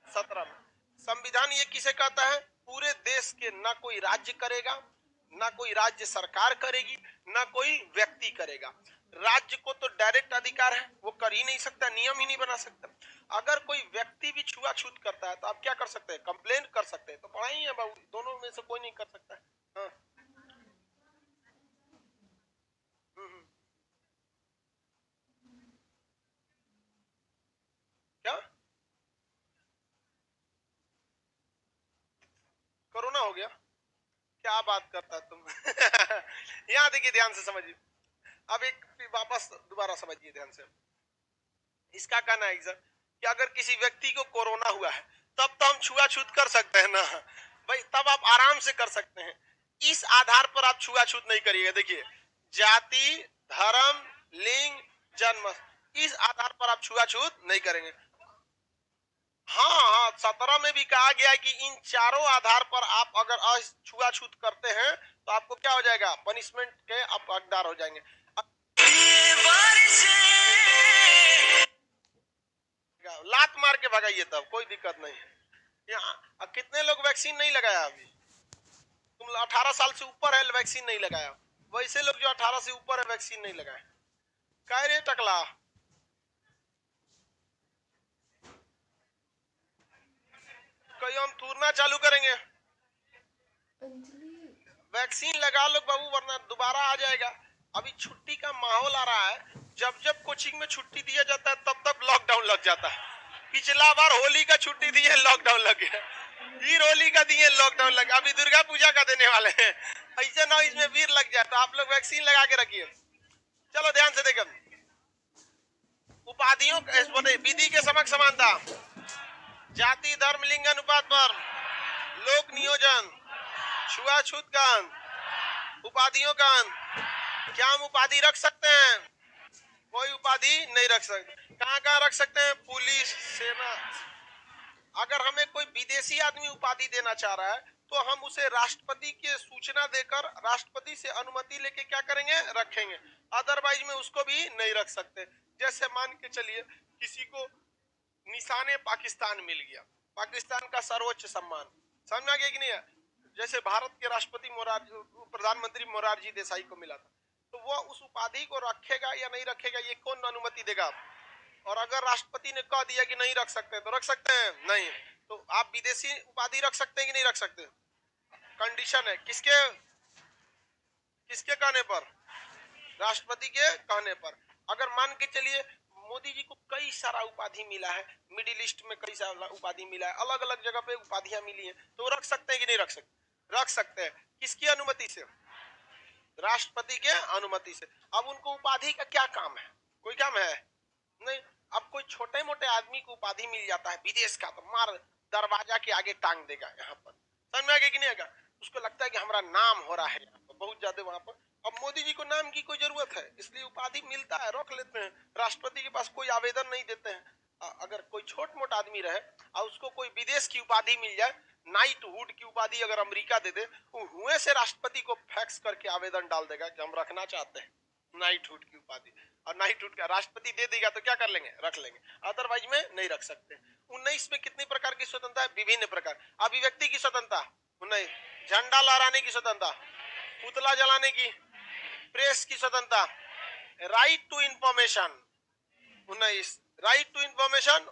17 में। संविधान ये किसे कहता है? पूरे देश के ना कोई राज्य करेगा, ना कोई राज्य सरकार करेगी, ना कोई व्यक्ति करेगा। राज्य को तो डायरेक्ट अधिकार है, वो कर ही नहीं सकता, नियम ही नहीं बना सकता। अगर कोई व्यक्ति भी छुआछूत करता है तो आप क्या कर सकते हैं? कंप्लेन कर सकते हैं। तो पढ़ा ही है बाबू, दोनों में से कोई नहीं कर सकता है। हाँ। क्या कोरोना हो गया? क्या बात करता तुम। यहाँ देखिए, ध्यान से समझिए। अब एक वापस दोबारा समझिए ध्यान से। इसका कहना है सर कि अगर किसी व्यक्ति को कोरोना हुआ है तब तो हम छुआछूत कर सकते हैं ना भाई, तब आप आराम से कर सकते हैं। इस आधार पर आप छुआछूत नहीं करिएगा। देखिए, जाति, धर्म, लिंग, जन्म, इस आधार पर आप छुआछूत नहीं करेंगे। हाँ हाँ, 17 में भी कहा गया है कि इन चारों आधार पर आप अगर छुआछूत करते हैं तो आपको क्या हो जाएगा, पनिशमेंट के आप हकदार हो जाएंगे। लात मार के भगाइए, तब कोई दिक्कत नहीं है। यहाँ कितने लोग वैक्सीन नहीं लगाया अभी? तुम 18 साल से ऊपर है, वैक्सीन नहीं लगाया। वैसे लोग जो 18 से ऊपर है वैक्सीन नहीं लगाए। कह रे टकला, कहीं हम थूरना चालू करेंगे। वैक्सीन लगा लो बाबू, वरना दोबारा आ जाएगा। अभी छुट्टी का माहौल आ रहा है, जब जब कोचिंग में छुट्टी दिया जाता है तब तब लॉकडाउन लग जाता है। पिछला बार होली का छुट्टी दिए, लॉकडाउन लग गया। फिर होली का दिए, लॉकडाउन लग गया। अभी दुर्गा पूजा का देने वाले हैं। ऐसे ना इसमें वीर लग जाए, तो आप लोग वैक्सीन लगा के रखिए। चलो ध्यान से देखो, उपाधियों विधि के समक्ष समानता, जाति, धर्म, लिंग अनुपात पर लोक नियोजन, छुआछूत का अंत, उपाधियों का अंत। क्या हम उपाधि रख सकते हैं? कोई उपाधि नहीं रख सकते। कहाँ कहाँ रख सकते हैं? पुलिस, सेना। अगर हमें कोई विदेशी आदमी उपाधि देना चाह रहा है तो हम उसे राष्ट्रपति की सूचना देकर राष्ट्रपति से अनुमति लेके क्या करेंगे, रखेंगे। अदरवाइज में उसको भी नहीं रख सकते। जैसे मान के चलिए किसी को निशाने पाकिस्तान मिल गया, पाकिस्तान का सर्वोच्च सम्मान, समझ आ गया कि नहीं है? जैसे भारत के राष्ट्रपति प्रधानमंत्री मोरारजी देसाई को मिला था, तो वो उस उपाधि को रखेगा या नहीं रखेगा, ये कौन अनुमति देगा? और अगर राष्ट्रपति ने कह दिया कि नहीं रख सकते तो रख सकते हैं? नहीं। तो आप विदेशी उपाधि रख सकते हैं कि नहीं रख सकते? कंडीशन है किसके किसके कहने पर? राष्ट्रपति के कहने पर। अगर मान के चलिए मोदी जी को कई सारा उपाधि मिला है, मिडिल ईस्ट में कई सारा उपाधि मिला है, अलग अलग जगह पे उपाधियां मिली हैं, तो रख सकते हैं कि नहीं रख सकते? रख सकते हैं। किसकी अनुमति से? राष्ट्रपति के अनुमति से। अब उनको उपाधि का क्या काम है? कोई काम है नहीं। अब कोई छोटे मोटे आदमी को उपाधि मिल जाता है विदेश का, तो मार दरवाजा के आगे टांग देगा। यहाँ पर समझ में आ गया कि नहीं आएगा? उसको लगता है कि हमारा नाम हो रहा है यहाँ पर बहुत ज्यादा वहां पर। अब मोदी जी को नाम की कोई जरूरत है, इसलिए उपाधि मिलता है, रख लेते हैं। राष्ट्रपति के पास कोई आवेदन नहीं देते हैं। अगर कोई छोट मोट आदमी रहे और उसको कोई विदेश की उपाधि मिल जाए, नाइटहुड की उपाधि अगर अमेरिका दे दे, हुए से राष्ट्रपति को फैक्स करके आवेदन डाल देगा कि हम रखना चाहते हैं नाइटहुड की उपाधि। और नाइटहुड का राष्ट्रपति दे देगा तो क्या कर लेंगे, रख लेंगे। अदरवाइज में नहीं रख सकते। 19 में कितनी प्रकार की स्वतंत्रता है? विभिन्न प्रकार। अभिव्यक्ति की स्वतंत्रता 19, झंडा लहराने की स्वतंत्रता, पुतला जलाने की, प्रेस की स्वतंत्रता, right to information 19, right to information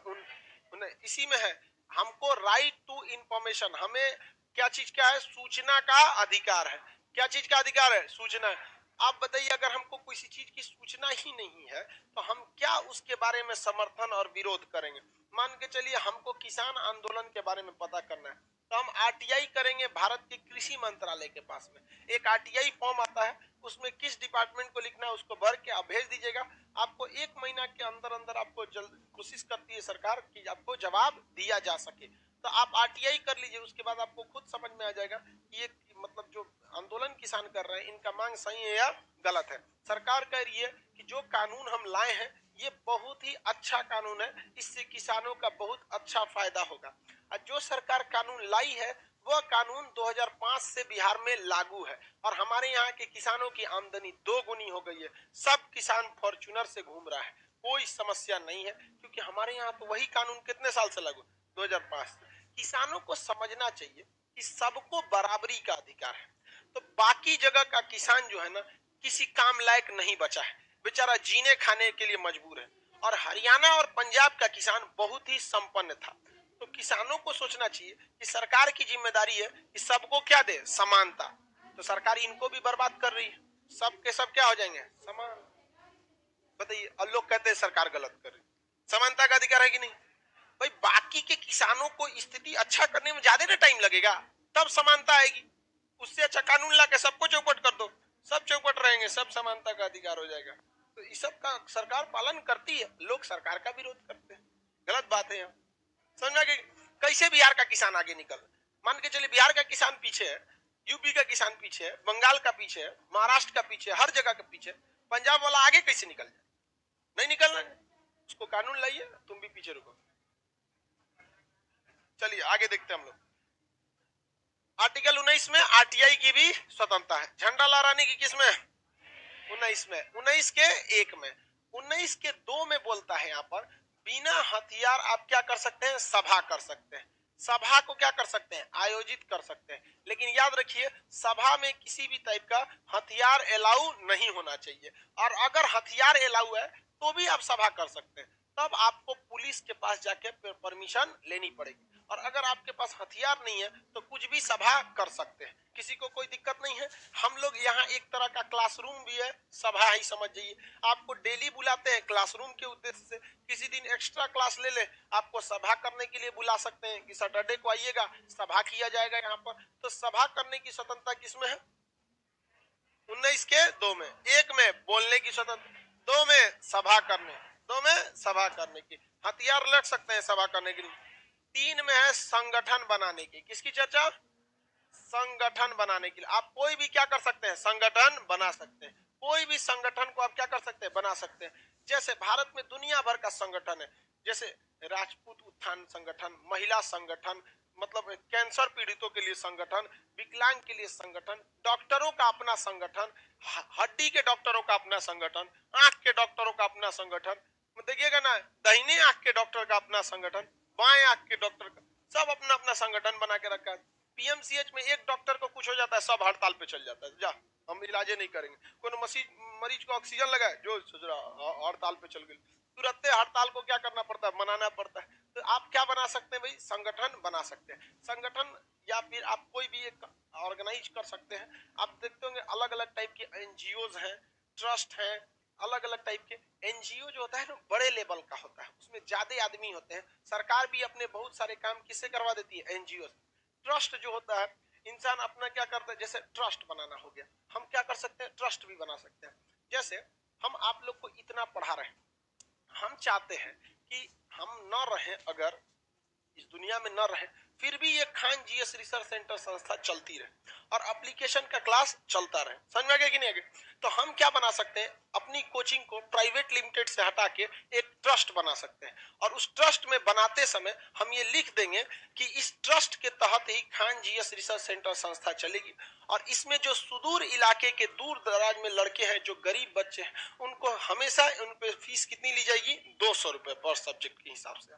19 इसी में है। हमको राइट टू इंफॉर्मेशन, हमें क्या चीज क्या है? सूचना का अधिकार है। क्या चीज का अधिकार है? सूचना। आप बताइए, अगर हमको किसी चीज की सूचना ही नहीं है तो हम क्या उसके बारे में समर्थन और विरोध करेंगे? मान के चलिए हमको किसान आंदोलन के बारे में पता करना है, तो हम आरटीआई करेंगे भारत के कृषि मंत्रालय के पास में। एक आरटीआई फॉर्म आता है, उसमें किस डिपार्टमेंट को लिखना है उसको भर के आप भेज दीजिएगा। आपको 1 महीना के अंदर अंदर आपको कोशिश करती है सरकार कि आपको जवाब दिया जा सके। तो आप आरटीआई कर लीजिए, उसके बाद आपको खुद समझ में आ जाएगा कि ये मतलब जो आंदोलन किसान कर रहे हैं इनका मांग सही है या गलत है। सरकार कह रही है कि जो कानून हम लाए हैं ये बहुत ही अच्छा कानून है, इससे किसानों का बहुत अच्छा फायदा होगा। और जो सरकार कानून लाई है वह कानून 2005 से बिहार में लागू है और हमारे यहाँ के किसानों की आमदनी 2 गुनी हो गई है। सब किसान फॉर्च्यूनर से घूम रहा है, कोई समस्या नहीं है, क्योंकि हमारे यहाँ तो वही कानून कितने साल से लागू? 2005 से। किसानों को समझना चाहिए कि सबको बराबरी का अधिकार है। तो बाकी जगह का किसान जो है ना, किसी काम लायक नहीं बचा है, बेचारा जीने खाने के लिए मजबूर है। और हरियाणा और पंजाब का किसान बहुत ही संपन्न था। तो किसानों को सोचना चाहिए कि सरकार की जिम्मेदारी है कि सबको क्या दे, समानता। तो सरकार इनको भी बर्बाद कर रही है, सब के सब क्या हो जाएंगे, समान। बताइए, और लोग कहते हैं सरकार गलत कर रही। समानता का अधिकार है कि नहीं भाई? बाकी के किसानों को स्थिति अच्छा करने में ज्यादा ना टाइम लगेगा, तब समानता आएगी। उससे अच्छा कानून ला के सबको चौपट कर दो, सब चौपट रहेंगे, सब समानता का अधिकार हो जाएगा। तो इस सब का सरकार पालन करती है, लोग सरकार का विरोध करते हैं, गलत बात है। यहाँ समझ में आ गई? कैसे बिहार का किसान आगे निकल, मान के चलिए बिहार का किसान पीछे है, यूपी का किसान पीछे है, बंगाल का पीछे है, महाराष्ट्र का पीछे है, हर जगह के पीछे, पंजाब वाला आगे कैसे निकल जाए? नहीं निकलना है, उसको कानून लाइए, तुम भी पीछे रुको। चलिए आगे देखते हैं हम लोग। आर्टिकल 19 में आरटीआई की भी स्वतंत्रता है। झंडा लहराने की किसमें? 19 में। 19 के 1 में। 19 के 2 में बोलता है यहाँ पर बिना हथियार आप क्या कर सकते हैं? सभा कर सकते हैं। सभा को क्या कर सकते हैं? आयोजित कर सकते हैं। लेकिन याद रखिए सभा में किसी भी टाइप का हथियार अलाउ नहीं होना चाहिए, और अगर हथियार अलाउ है तो भी आप सभा कर सकते हैं, तब आपको पुलिस के पास जाके परमिशन लेनी पड़ेगी। और अगर आपके पास हथियार नहीं है तो कुछ भी सभा कर सकते हैं, किसी को कोई दिक्कत नहीं है। हम लोग यहाँ एक तरह का क्लासरूम भी है, सभा ही समझ जाइए। आपको डेली बुलाते हैं क्लासरूम के उद्देश्य से, किसी दिन एक्स्ट्रा क्लास ले ले, आपको सभा करने के लिए बुला सकते हैं कि सैटरडे को आइएगा, सभा किया जाएगा यहाँ पर। तो सभा करने की स्वतंत्रता किसमें है? 19 के 2 में। 1 में बोलने की स्वतंत्रता, 2 में सभा करने, 2 में सभा करने की, हथियार लग सकते हैं सभा करने के लिए। 3 में है संगठन बनाने की। किसकी चर्चा? संगठन बनाने के लिए। आप कोई भी क्या कर सकते हैं? संगठन बना सकते हैं। कोई भी संगठन को आप क्या कर सकते हैं? बना सकते हैं। जैसे भारत में दुनिया भर का संगठन है, जैसे राजपूत उत्थान संगठन, महिला संगठन, मतलब कैंसर पीड़ितों के लिए संगठन, विकलांग के लिए संगठन, डॉक्टरों का अपना संगठन, हड्डी के डॉक्टरों का अपना संगठन, आंख के डॉक्टरों का अपना संगठन, देखिएगा ना, दाहिने आंख के डॉक्टर का अपना संगठन, बाएं आंख के डॉक्टर का, सब अपना अपना संगठन बना के रखा है। पीएमसीएच में एक डॉक्टर को कुछ हो जाता है, सब हड़ताल पे चल जाता है, जा हम इलाजे नहीं करेंगे। कोई मरीज को ऑक्सीजन लगाए, जो सोच रहा हड़ताल पे चल गई, तुरंत हड़ताल को क्या करना पड़ता है? मनाना पड़ता है। तो आप क्या बना सकते हैं भाई? संगठन बना सकते हैं। संगठन या फिर आप कोई भी एक ऑर्गेनाइज कर सकते हैं। आप देखते होंगे अलग अलग टाइप के एनजीओज हैं, ट्रस्ट हैं, अलग अलग टाइप के। एनजीओ जो होता है ना बड़े लेवल का होता है, उसमें ज्यादा आदमी होते हैं। सरकार भी अपने बहुत सारे काम किससे करवा देती है? एनजीओ। ट्रस्ट जो होता है, इंसान अपना क्या करता है, जैसे ट्रस्ट बनाना हो गया, हम क्या कर सकते हैं? ट्रस्ट भी बना सकते हैं। जैसे हम आप लोग को इतना पढ़ा रहे हैं, हम चाहते हैं कि हम न रहे, अगर इस दुनिया में न रहे, फिर भी ये खान जीएस रिसर्च सेंटर संस्था चलती रहे और एप्लीकेशन का क्लास चलता रहे। समझ में आ गया कि नहीं आ गया? तो हम क्या बना सकते हैं? अपनी कोचिंग को प्राइवेट लिमिटेड से हटा के एक ट्रस्ट बना सकते हैं, और उस ट्रस्ट में बनाते समय हम ये लिख देंगे कि इस ट्रस्ट के तहत ही खान जीएस रिसर्च सेंटर संस्था चलेगी, और इसमें जो सुदूर इलाके के दूर दराज में लड़के हैं, जो गरीब बच्चे हैं, उनको हमेशा उन पे फीस कितनी ली जाएगी? 200 रुपए पर सब्जेक्ट के हिसाब से।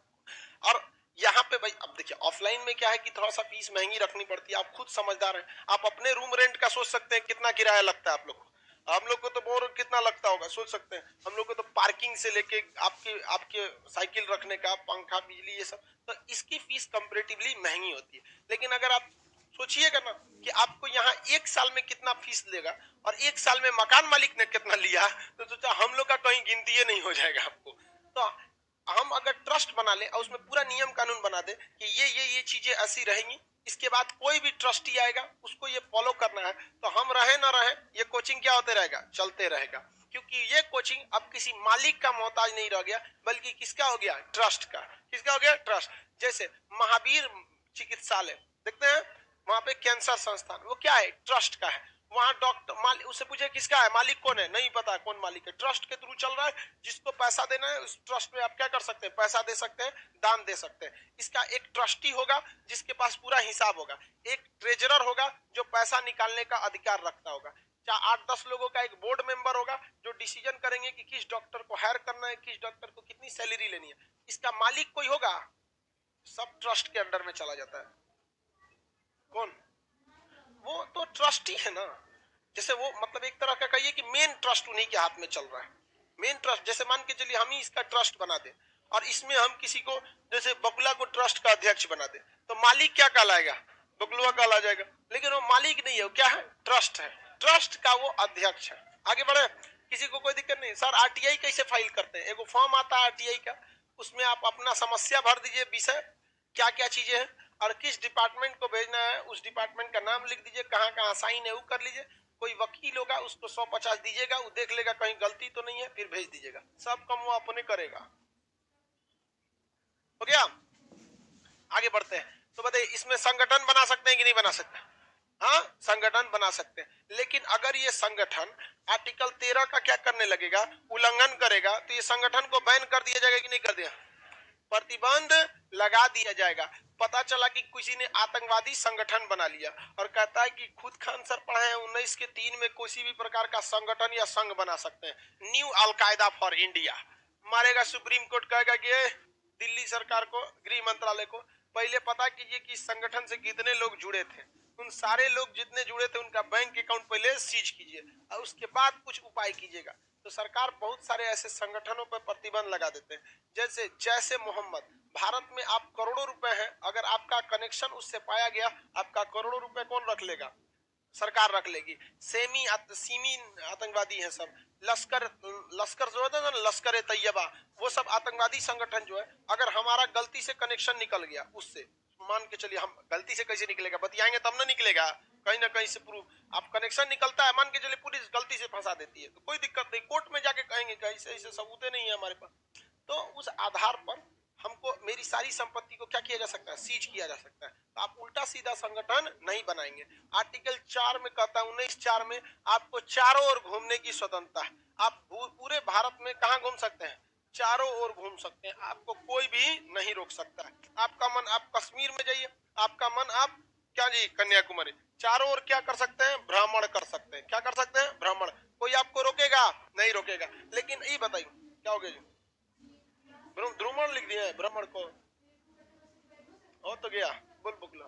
और यहाँ पे भाई अब देखिए ऑफलाइन में क्या है कि थोड़ा सा फीस महंगी रखनी पड़ती है, आप खुद समझदार हैं। आप अपने रूम रेंट का सोच सकते हैं कितना किराया लगता है आप लोग को। हम लोग को तो बोर कितना लगता होगा सोच सकते हैं। हम लोग को तो पार्किंग से लेके आपके आपके साइकिल रखने का, पंखा, बिजली, ये सब, तो इसकी फीस कंपेरेटिवली महंगी होती है। लेकिन अगर आप सोचिएगा ना कि आपको यहाँ 1 साल में कितना फीस लेगा और 1 साल में मकान मालिक ने कितना लिया, तो सोचा हम लोग का कहीं गिनती नहीं हो जाएगा आपको। तो हम अगर ट्रस्ट बना ले और उसमें पूरा नियम कानून बना दे कि ये चीजें ऐसी रहेंगी, इसके बाद कोई भी ट्रस्टी आएगा उसको ये फॉलो करना है, तो हम रहे ना रहे ये कोचिंग क्या होते रहेगा? चलते रहेगा। क्योंकि ये कोचिंग अब किसी मालिक का मोहताज नहीं रह गया, बल्कि किसका हो गया? ट्रस्ट का। किसका हो गया? ट्रस्ट। जैसे महावीर चिकित्सालय देखते हैं, वहां पे कैंसर संस्थान, वो क्या है? ट्रस्ट का है। वहां डॉक्टर मालिक, उससे पूछे किसका है? मालिक कौन है? नहीं पता कौन मालिक है। ट्रस्ट के थ्रू चल रहा है, जिसको पैसा देना है उस ट्रस्ट में आप क्या कर सकते हैं? पैसा दे सकते हैं, दान दे सकते हैं। इसका एक ट्रस्टी होगा जिसके पास पूरा हिसाब होगा, एक ट्रेजरर होगा जो पैसा निकालने का अधिकार रखता होगा, 8-10 लोगों का एक बोर्ड मेंबर होगा जो डिसीजन करेंगे कि किस डॉक्टर को हायर करना है, किस डॉक्टर को कितनी सैलरी लेनी है। इसका मालिक कोई होगा? सब ट्रस्ट के अंडर में चला जाता है। कौन? वो तो ट्रस्टी है ना। जैसे वो मतलब एक तरह का कहिए कि मेन ट्रस्ट उन्हीं के हाथ में चल रहा है। मेन ट्रस्ट, जैसे मान के चलिए हम ही इसका ट्रस्ट बना दे और इसमें हम किसी को, जैसे बकुला को ट्रस्ट का अध्यक्ष बना दे, तो मालिक क्या कहलाएगा? बकुलवा कहला जाएगा। लेकिन वो मालिक नहीं है, वो क्या है? ट्रस्ट है। ट्रस्ट का वो अध्यक्ष है। आगे बढ़े, किसी को कोई दिक्कत नहीं। सर आरटीआई कैसे फाइल करते हैं? एगो फॉर्म आता है आरटीआई का, उसमें आप अपना समस्या भर दीजिए, विषय क्या क्या चीजें हैं, और किस डिपार्टमेंट को भेजना है उस डिपार्टमेंट का नाम लिख दीजिए, कहाँ कहाँ साइन है वो कर लीजिए, कोई वकील होगा उसको 150 दीजिएगा, वो देख लेगा कहीं गलती तो नहीं है, फिर भेज दीजिएगा, सब काम वो अपने करेगा। हो गया, आगे बढ़ते हैं। तो बताइए इसमें संगठन बना सकते हैं कि नहीं बना सकते? हाँ, संगठन बना सकते हैं, लेकिन अगर ये संगठन आर्टिकल 13 का क्या करने लगेगा, उल्लंघन करेगा, तो ये संगठन को बैन कर दिया जाएगा कि नहीं कर दिया, प्रतिबंध लगा दिया जाएगा। पता चला कि किसी ने आतंकवादी संगठन बना लिया और कहता है कि खुद खान सर पढ़े हैं 19 के 3 में किसी भी प्रकार का संगठन या संघ बना सकते हैं, न्यू अलकायदा फॉर इंडिया मारेगा। सुप्रीम कोर्ट कहेगा कि दिल्ली सरकार को, गृह मंत्रालय को पहले पता कीजिए कि इस संगठन से कितने लोग जुड़े थे, उन सारे लोग जितने जुड़े थे उनका बैंक अकाउंट पहले सीज कीजिए और उसके बाद कुछ उपाय कीजिएगा। तो सरकार बहुत सारे ऐसे संगठनों पर प्रतिबंध लगा देते हैं, जैसे जैसे मोहम्मद। भारत में आप करोड़ों रुपए हैं, अगर आपका कनेक्शन उससे पाया गया, आपका करोड़ों रुपए कौन रख लेगा, सरकार रख लेगी। सीमी आतंकवादी हैं सब, लश्कर जो होता है ना, लश्कर ए तैयबा, वो सब आतंकवादी संगठन जो है, अगर हमारा गलती से कनेक्शन निकल गया उससे, मान के चलिए, हम गलती से कैसे निकलेगा, बतियाएंगे तब ना निकलेगा, कहीं ना कहीं से प्रूफ। आप कनेक्शन निकलता है, मान के चलिए पुलिस गलती से फंसा देती है, तो कोई दिक्कत नहीं, कोर्ट में जाके कहेंगे कि ऐसे ऐसे सबूतें नहीं है हमारे पास, तो उस आधार पर हमको मेरी सारी संपत्ति को क्या किया जा सकता है, सीज किया जा सकता है। तो आप उल्टा सीधा संगठन नहीं बनाएंगे। आर्टिकल 4 में कहता है, 19(4) में आपको चारों ओर घूमने की स्वतंत्रता है। आप पूरे भारत में कहाँ घूम सकते हैं, चारों ओर घूम सकते हैं, आपको कोई भी नहीं रोक सकता है। आपका मन आप कश्मीर में जाइए, आपका मन आप क्या जी कन्याकुमारी, चारों ओर क्या कर सकते हैं, भ्रमण कर सकते हैं। क्या कर सकते हैं, भ्रमण। कोई आपको रोकेगा नहीं, रोकेगा। लेकिन ये बताइए क्या हो गया जी, भ्रमण लिख दिया है, भ्रमण को हो तो गया, बोल बुकला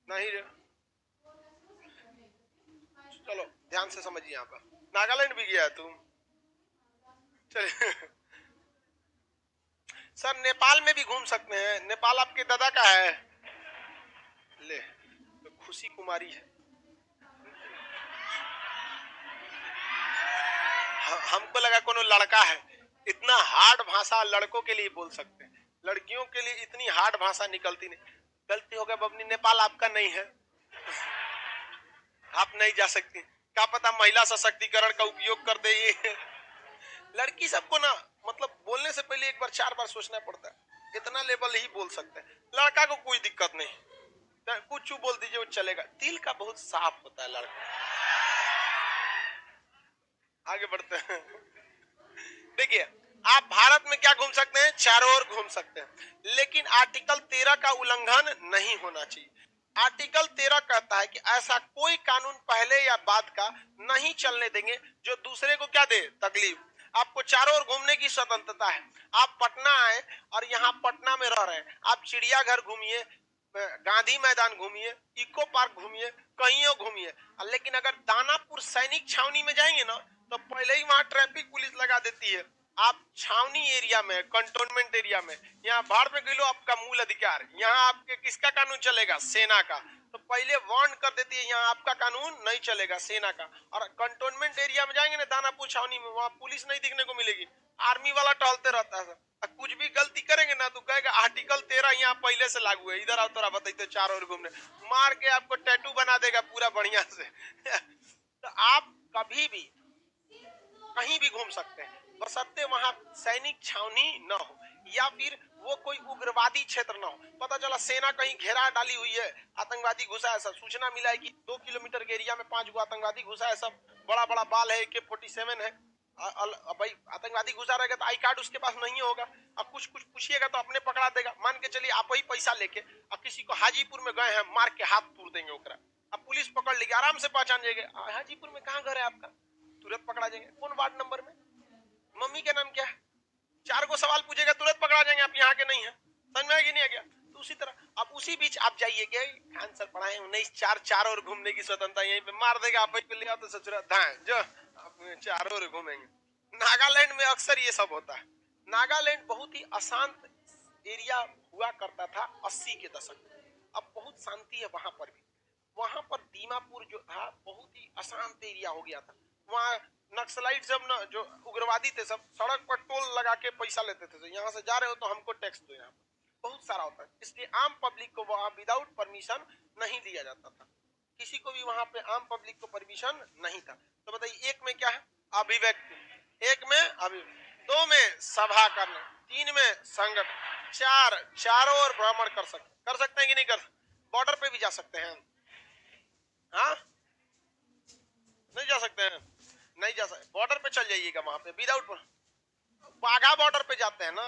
नहीं रे। चलो ध्यान से समझिए, यहाँ पर नागालैंड भी गया है तुम, चलिए। सर नेपाल में भी घूम सकते हैं, नेपाल आपके दादा का है, ले तो खुशी कुमारी है। हमको लगा कोनो लड़का है, इतना हार्ड भाषा लड़कों के लिए बोल सकते हैं, लड़कियों के लिए इतनी हार्ड भाषा निकलती नहीं। गलती हो गया बबनी, नेपाल आपका नहीं है, आप नहीं जा सकती। क्या पता महिला सशक्तिकरण का उपयोग कर दे ये। लड़की सबको ना, मतलब बोलने से पहले एक बार 4 बार सोचना पड़ता है, इतना लेवल ही बोल सकते हैं। लड़का को कोई दिक्कत नहीं, कुछ बोल दीजिए वो चलेगा, दिल का बहुत साफ होता है लड़का। आगे बढ़ते हैं। देखिए आप भारत में क्या घूम सकते हैं, चारों ओर घूम सकते हैं, लेकिन आर्टिकल 13 का उल्लंघन नहीं होना चाहिए। आर्टिकल 13 कहता है कि ऐसा कोई कानून पहले या बाद का नहीं चलने देंगे जो दूसरे को क्या दे, तकलीफ। आपको चारों ओर घूमने की स्वतंत्रता है। आप पटना आए और यहाँ पटना में रह रहे हैं, आप चिड़ियाघर घूमिए, गांधी मैदान घूमिए, इको पार्क घूमिए, कहीं घूमिए, लेकिन अगर दानापुर सैनिक छावनी में जाएंगे ना, तो पहले ही वहां ट्रैफिक पुलिस लगा देती है। आप छावनी एरिया में, कंटोनमेंट एरिया में, यहाँ बाढ़ पे गए, आपका मूल अधिकार, यहाँ आपके किसका कानून चलेगा, सेना का। तो पहले वार्न कर देती है, यहाँ आपका कानून नहीं चलेगा, सेना का। और कंटोनमेंट एरिया में जाएंगे ना, दानापुर छावनी में, वहां पुलिस नहीं दिखने को मिलेगी, आर्मी वाला टहलते रहता है। कुछ भी गलती करेंगे ना तो कहेगा आर्टिकल 13 यहाँ पहले से लागू है, इधर आओ तोरा बताइए, चार ओर घूमने, मार के आपको टैटू बना देगा पूरा बढ़िया से। तो आप कभी भी कहीं भी घूम सकते हैं, बशर्ते वहां सैनिक छावनी न हो या फिर वो कोई उग्रवादी क्षेत्र न हो। पता चला सेना कहीं घेरा डाली हुई है, आतंकवादी घुसा है, सब सूचना मिला है कि 2 किलोमीटर के एरिया में 5 गो आतंकवादी घुसा है, सब बड़ा बड़ा बाल है, AK-47 है। भाई आतंकवादी घुसा रहेगा तो आई कार्ड उसके पास नहीं होगा, अब कुछ कुछ पूछिएगा तो अपने पकड़ा देगा। मान के चलिए आप ही पैसा लेके अब किसी को हाजीपुर में गए हैं, मार के हाथ तोड़ देंगे ओकरा, अब पुलिस पकड़ लेगी, आराम से पहचान जाएगा हाजीपुर में कहाँ घर है आपका, तुरंत पकड़ा जाएंगे। कौन वार्ड नंबर में, मम्मी का नाम क्या है, 4 गो सवाल पूछेगा, तुरंत पकड़ा जाएंगे, आप यहाँ के नहीं है। समझ में आएगी नहीं आ गया। तो उसी तरह अब उसी बीच आप जाइए, खान सर पढ़ाए 19(4), चार और घूमने की स्वतंत्रता, यहीं पे मार देगा, आप पे ले आओ तो ससुरा धाए जो चारों ओर घूमेंगे। नागालैंड में अक्सर ये सब होता है। नागालैंड बहुत ही अशांत एरिया हुआ करता था 80 के दशक में, अब बहुत शांति है वहां पर भी। वहां पर दीमापुर जो था बहुत ही अशांत एरिया हो गया था, वहां नक्सलाइट सब न, जो उग्रवादी थे सब सड़क पर टोल लगा के पैसा लेते थे, यहाँ से जा रहे हो तो हमको टैक्स दो, यहाँ पर बहुत सारा होता है। इसलिए आम पब्लिक को वहां विदाउट परमिशन नहीं दिया जाता था, किसी को भी वहां पे आम पब्लिक को परमिशन नहीं था। तो बताइए, एक में क्या है? अभिव्यक्ति, एक में दो में सभा करना, तीन में संगठन, चारों ओर भ्रमण कर सकते हैं कि नहीं कर सकते? बॉर्डर पे भी जा सकते हैं? हाँ, नहीं जा सकते हैं? नहीं जा सकते, बॉर्डर पे चल जाइएगा, वहां पे विदाउट, बाघा बॉर्डर पे जाते हैं ना,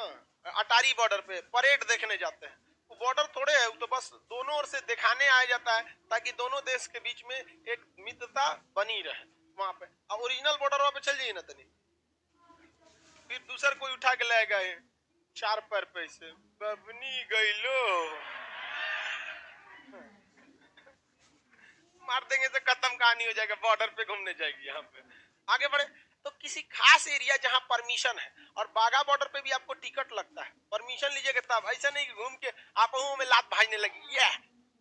अटारी बॉर्डर पे परेड देखने जाते हैं, वो बॉर्डर थोड़े है, तो बस दोनों ओर से दिखाने आया जाता है ताकि दोनों देश के बीच में एक मित्रता बनी रहे वहां पे। अब ओरिजिनल बॉर्डर पे चल जाइए ना तनी, फिर दूसर कोई उठा के लाएगा है चार पैर पैसे बबनी गईलो मार देंगे तो खत्म कहानी हो जाएगा, बॉर्डर पे घूमने जाएगी। यहाँ पे आगे बढ़े तो किसी खास एरिया जहां परमिशन है, और बाघा बॉर्डर पे भी आपको टिकट लगता है, परमिशन लीजिएगा तब, ऐसा नहीं कि घूम के आप में लात भाजने लगी, ये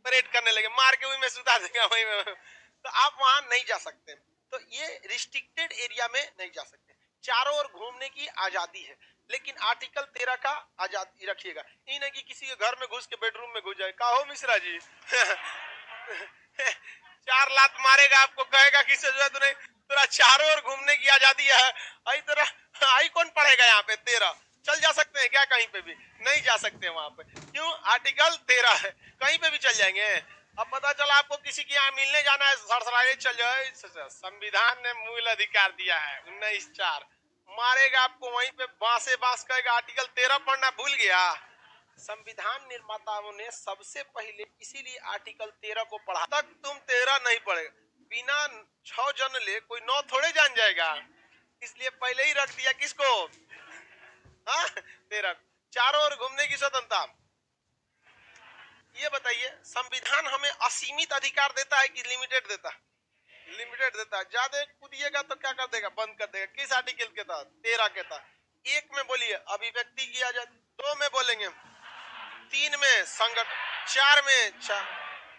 परेड करने लगे, मार के वही में सुधा देगा वही में, तो आप वहां नहीं जा सकते। तो ये रिस्ट्रिक्टेड एरिया में नहीं जा सकते। चारों ओर घूमने की आजादी है, लेकिन आर्टिकल 13 का आजादी रखिएगा, ये नहीं कि किसी के घर में घुस के बेडरूम में घुस जाए, का हो मिश्रा जी चार लात मारेगा आपको, कहेगा कि जरूरत नहीं, तेरा चारों ओर घूमने की आजादी है, आई तेरा आई कौन पढ़ेगा यहाँ पे? 13 चल जा सकते हैं क्या? कहीं पे भी नहीं जा सकते वहां पे, क्यों? आर्टिकल 13 है, कहीं पे भी चल जाएंगे। अब पता चला आपको किसी के यहाँ मिलने जाना है, सड़सड़ाए चल जाए, संविधान ने मूल अधिकार दिया है 19(4), मारेगा आपको वहीं पे, बांसे बांस कहेगा आर्टिकल 13 पढ़ना भूल गया। संविधान निर्माताओं ने सबसे पहले इसीलिए आर्टिकल 13 को पढ़ा, तक तुम 13 नहीं पढ़ेगा, बिना 6 जन ले कोई 9 थोड़े जान जाएगा, इसलिए पहले ही रख दिया किसको? हाँ, 13। चारों ओर घूमने की स्वतंत्रता। ये बताइए, संविधान हमें असीमित अधिकार देता है कि लिमिटेड देता है? लिमिटेड देता है। ज्यादा कूदिएगा तो क्या कर देगा? बंद कर देगा। किस आर्टिकल के तहत? 13 के तहत। एक में बोलिए अभिव्यक्ति की आजादी, दो में बोलेंगे, तीन में संगठन, चार में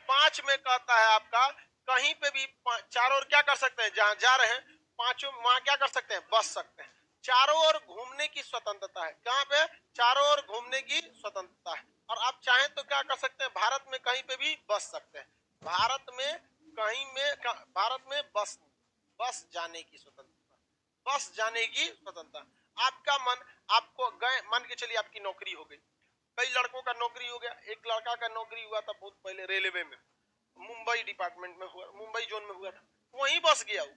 पांच में कहता है आपका कहीं पे भी चारों ओर क्या कर सकते हैं? जहां जा रहे हैं पांचों वहां क्या कर सकते हैं? बस सकते हैं। चारों ओर घूमने की स्वतंत्रता है। कहां पे? चारों ओर घूमने की स्वतंत्रता है। और आप चाहें तो क्या कर सकते हैं? भारत में कहीं पे भी बस सकते हैं। भारत में कहीं में भारत में बस जाने की स्वतंत्रता, बस जाने की स्वतंत्रता। आपका मन, आपको गए मान के चलिए आपकी नौकरी हो गई, कई लड़कों का नौकरी हो गया, एक लड़का का नौकरी हुआ था बहुत पहले रेलवे में, मुंबई डिपार्टमेंट में हुआ, मुंबई जोन में हुआ था, वहीं बस गया वो,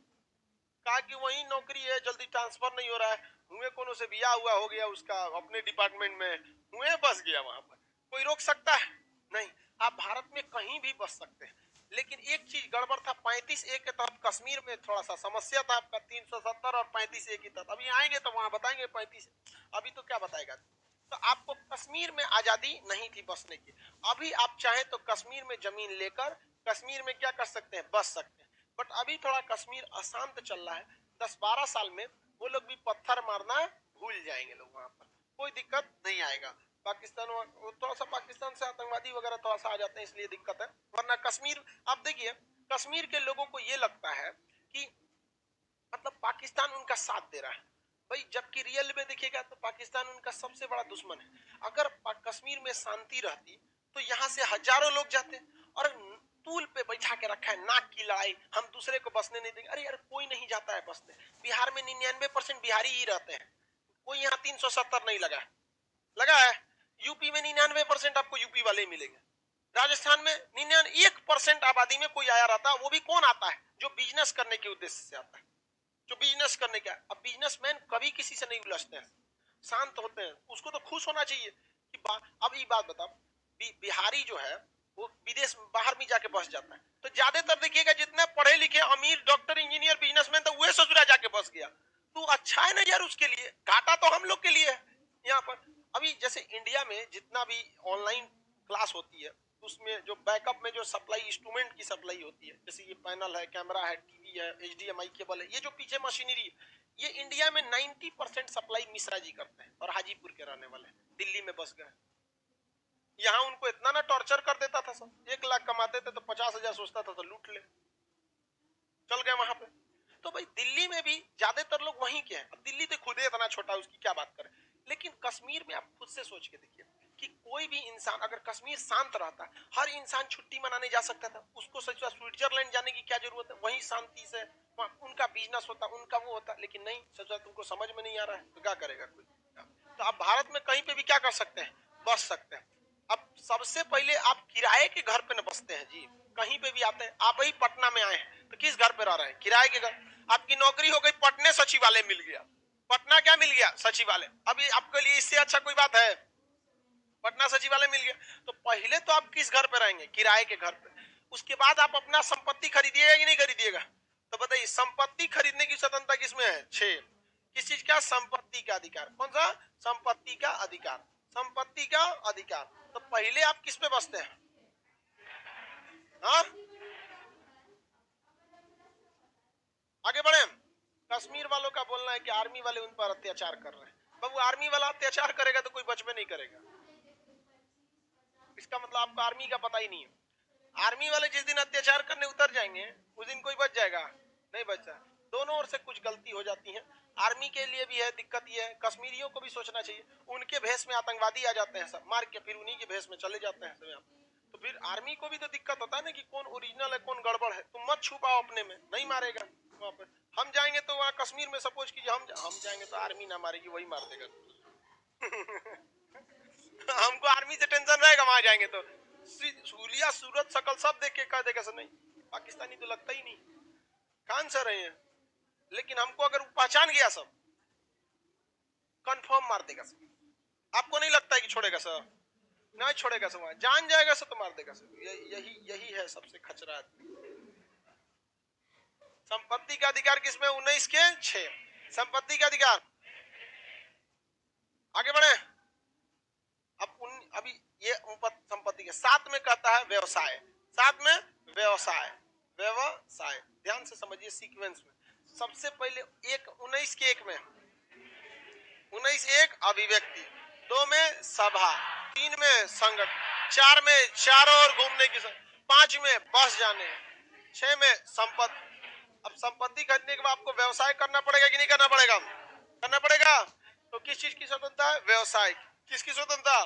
कहा कि वहीं नौकरी है, जल्दी ट्रांसफर नहीं हो रहा है, हुए कोनो से बिया हुआ हो गया उसका अपने डिपार्टमेंट में, हुए बस गया वहां पर। कोई रोक सकता है? नहीं। आप भारत में कहीं भी बस सकते हैं, लेकिन एक चीज गड़बड़ था 35A के तहत कश्मीर में थोड़ा सा समस्या था आपका, 370 और 35A के तहत। अभी आएंगे तो वहां बताएंगे 35, अभी तो क्या बताएगा। तो आपको कश्मीर में आजादी नहीं थी बसने की। अभी आप चाहें तो कश्मीर में जमीन लेकर कश्मीर में क्या कर सकते हैं? बस सकते हैं। बट अभी थोड़ा कश्मीर अशांत चल रहा है, 10-12 साल में वो लोग भी पत्थर मारना भूल जाएंगे लोग, वहां पर कोई दिक्कत नहीं आएगा। पाकिस्तान थोड़ा सा, पाकिस्तान से आतंकवादी वगैरह थोड़ा सा आ जाते हैं, इसलिए दिक्कत है, वरना कश्मीर आप देखिए, कश्मीर के लोगों को ये लगता है कि मतलब पाकिस्तान उनका साथ दे रहा है भाई, जबकि रियल में देखिएगा तो पाकिस्तान उनका सबसे बड़ा दुश्मन है। अगर कश्मीर में शांति रहती तो यहाँ से हजारों लोग जाते, और तूल पे बैठा के रखा है, नाक की लड़ाई, हम दूसरे को बसने नहीं देंगे। अरे यार कोई नहीं जाता है बसने, बिहार में 99% बिहारी ही रहते हैं, कोई यहाँ 370 नहीं लगा है, लगा है। यूपी में 99% आपको यूपी वाले मिलेंगे, राजस्थान में 99% आबादी में कोई आया रहता है, वो भी कौन आता है? जो बिजनेस करने के उद्देश्य से आता है, जो बिजनेस करने का। अब बिजनेसमैन कभी किसी से नहीं उलझते हैं, शांत होते हैं, उसको तो खुश होना चाहिए कि अब ये बात बताओ, बिहारी जो है वो विदेश बाहर भी जाके बस जाता है, तो ज्यादातर देखिएगा जितने पढ़े लिखे अमीर डॉक्टर इंजीनियर बिजनेसमैन, तो वह ससुरा जाके बस गया। तो अच्छा है ना यार, उसके लिए घाटा तो हम लोग के लिए है यहाँ पर। अभी जैसे इंडिया में जितना भी ऑनलाइन क्लास होती है, उसमें जो बैकअप में जो सप्लाई, इंस्ट्रूमेंट की सप्लाई होती है, जैसे ये पैनल है, कैमरा है, टीवी है, HDMI केबल है, ये जो पीछे मशीनरी है, ये इंडिया में 90% सप्लाई मिश्रा जी करते हैं, और हाजीपुर के रहने वाले, दिल्ली में बस गए। यहाँ उनको इतना ना टॉर्चर कर देता था सब, 1 लाख कमाते थे तो 50,000 सोचता था तो लूट ले, चल गए वहां पे। तो भाई दिल्ली में भी ज्यादातर लोग वहीं के हैं। अब दिल्ली तो खुद ही इतना छोटा, उसकी क्या बात करें। लेकिन कश्मीर में आप खुद से सोच के देखिए कि कोई भी इंसान, अगर कश्मीर शांत रहता, हर इंसान छुट्टी मनाने जा सकता था, उसको सोचा स्विट्जरलैंड जाने की क्या जरूरत है, वहीं शांति से उनका बिजनेस होता, उनका वो होता। लेकिन नहीं, सोचा तुमको समझ में नहीं आ रहा है तो क्या करेगा कोई। तो आप भारत में कहीं पे भी क्या कर सकते हैं, बस सकते हैं। अब सबसे पहले आप किराए के घर पे न बसते हैं जी, कहीं पे भी आते हैं। आप ही पटना में आए हैं तो किस घर पे रह रहे हैं, किराए के घर। आपकी नौकरी हो गई, पटने सचिवालय मिल गया। पटना क्या मिल गया, सचिवालय। अभी आपके लिए इससे अच्छा कोई बात है, पटना सचिवालय मिल गया। तो पहले तो आप किस घर पे रहेंगे, किराए के घर पे। उसके बाद आप अपना संपत्ति खरीदिएगा कि नहीं खरीदिएगा। तो बताइए, संपत्ति खरीदने की स्वतंत्रता किसमें है, 6। किस चीज का, संपत्ति का अधिकार। कौन सा, संपत्ति का अधिकार, संपत्ति का अधिकार। तो पहले आप किस पे बसते हैं, हाँ। आगे बढ़े। कश्मीर वालों का बोलना है कि आर्मी वाले उन पर अत्याचार कर रहे हैं। बाबू, आर्मी वाला अत्याचार करेगा तो कोई बच में नहीं करेगा। इसका मतलब आपको आर्मी का पता ही नहीं है। आर्मी वाले जिस दिन अत्याचार करने उतर जाएंगे, उस दिन कोई बच जाएगा, नहीं बचता। दोनों ओर से कुछ गलती हो जाती है। आर्मी के लिए भी है दिक्कत, ये है कश्मीरियों को भी सोचना चाहिए। उनके भेष में आतंकवादी आ जाते हैं सब, मार के फिर उन्हीं के भेष में चले जाते हैं सब। तो फिर आर्मी को भी तो दिक्कत होता है ना कि कौन ओरिजिनल है कौन गड़बड़ है। तुम मत छुपाओ अपने में, नहीं मारेगा वहां पे। हम जाएंगे तो वहां कश्मीर में सपोज कीजिए हम जाएंगे तो आर्मी ना मारेगी, वही मार देगा। हमको आर्मी से टेंशन रहेगा, वहां जाएंगे तो सूलिया सूरत शकल सब देख के कह देगा सर नहीं पाकिस्तानी तो लगता ही नहीं, कान से रहे हैं। लेकिन हमको अगर पहचान गया सब, कंफर्म मार देगा सर। आपको नहीं लगता है कि छोड़ेगा सर, नहीं छोड़ेगा सर, वहां जान जाएगा सर तो मार देगा सर। यही है सबसे खचरा आदमी। संपत्ति का अधिकार किसमें, 19 के 6, संपत्ति का अधिकार। आगे बढ़े। अभी ये संपत्ति के 7 में कहता है व्यवसाय, 7 में व्यवसाय, व्यवसाय। ध्यान से समझिए सीक्वेंस में। सबसे पहले 19 के 1 में, 19(1) अभिव्यक्ति, 2 में सभा, 3 में संगठन, 4 में चारों ओर घूमने की, 5 में बस जाने, 6 में संपत्ति। अब संपत्ति खरीदने के बाद आपको व्यवसाय करना पड़ेगा कि नहीं करना पड़ेगा, करना पड़ेगा। तो किस चीज की स्वतंत्रता है, व्यवसाय। किसकी स्वतंत्रता,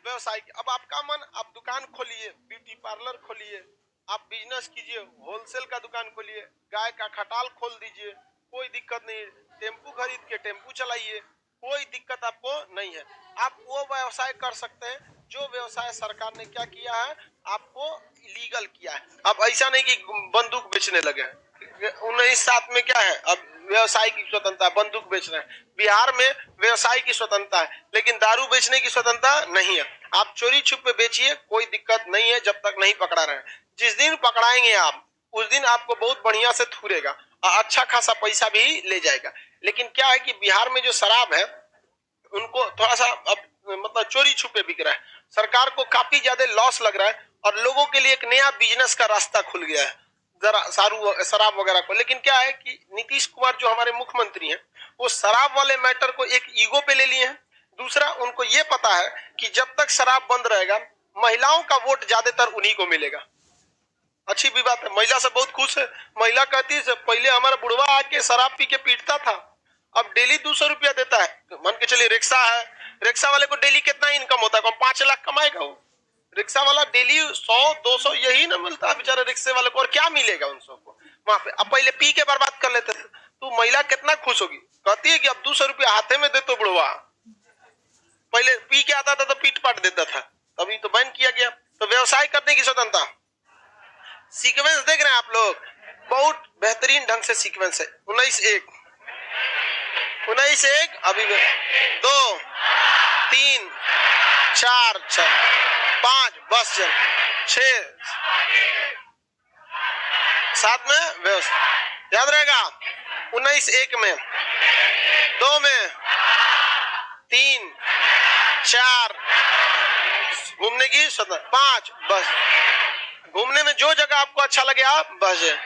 व्यवसाय की। अब आपका मन, आप दुकान खोलिए, ब्यूटी पार्लर खोलिए, आप बिजनेस कीजिए, होलसेल का दुकान खोलिए, गाय का खटाल खोल दीजिए, कोई दिक्कत नहीं। टेम्पू खरीद के टेम्पू चलाइए, कोई दिक्कत आपको नहीं है। आप वो व्यवसाय कर सकते हैं जो व्यवसाय सरकार ने क्या किया है, आपको लीगल किया है। अब ऐसा नहीं कि बंदूक बेचने लगे। 19(7) में क्या है, अब व्यवसाय की स्वतंत्रता, बंदूक बेच रहे हैं। बिहार में व्यवसाय की स्वतंत्रता है, लेकिन दारू बेचने की स्वतंत्रता नहीं है। आप चोरी छुपे बेचिए, कोई दिक्कत नहीं है जब तक नहीं पकड़ा रहे। जिस दिन पकड़ाएंगे आप, उस दिन आपको बहुत बढ़िया से थूरेगा और अच्छा खासा पैसा भी ले जाएगा। लेकिन क्या है कि बिहार में जो शराब है, उनको थोड़ा सा अब मतलब चोरी छुपे बिक रहा है, सरकार को काफी ज्यादा लॉस लग रहा है और लोगों के लिए एक नया बिजनेस का रास्ता खुल गया है जरा शराब वगैरह को। लेकिन क्या है कि नीतीश कुमार जो हमारे मुख्यमंत्री हैं, वो शराब वाले मैटर को एक ईगो पे ले लिए हैं। दूसरा, उनको ये पता है कि जब तक शराब बंद रहेगा, महिलाओं का वोट ज्यादातर उन्हीं को मिलेगा। अच्छी भी बात है, महिला सब बहुत खुश है। महिला कहती है पहले हमारा बुढ़वा आके शराब पी के पीटता था, अब डेली 200 रुपया देता है। मान के चलिए रिक्शा है, रिक्शा वाले को डेली कितना इनकम होता है, 5 लाख कमाएगा वो। रिक्शा वाला डेली 100-200 यही ना मिलता है बेचारे रिक्शे वाले को, और क्या मिलेगा उन सबको वहां पे। अब पहले पी के बर्बाद कर लेते थे, तो महिला कितना खुश होगी, कहती है कि अब 200 रुपया हाथे में दे तो बुढ़वा। पहले पी के आता था तो पीट पाट देता था, अभी तो बैन किया गया। तो व्यवसाय करने की स्वतंत्रता, सीक्वेंस देख रहे हैं आप लोग, बहुत बेहतरीन ढंग से सीक्वेंस है। 19(1) 19(1) अभिव्यक्ति, 2, 3, 4 चल, 5 बस चल, 6, 7 में व्यवस्था। याद रहेगा, 19(1) में, 2 में, 3, 4 घूमने की स्वतंत्रता, 5 बस। घूमने में जो जगह आपको अच्छा लगे आप बस जाए,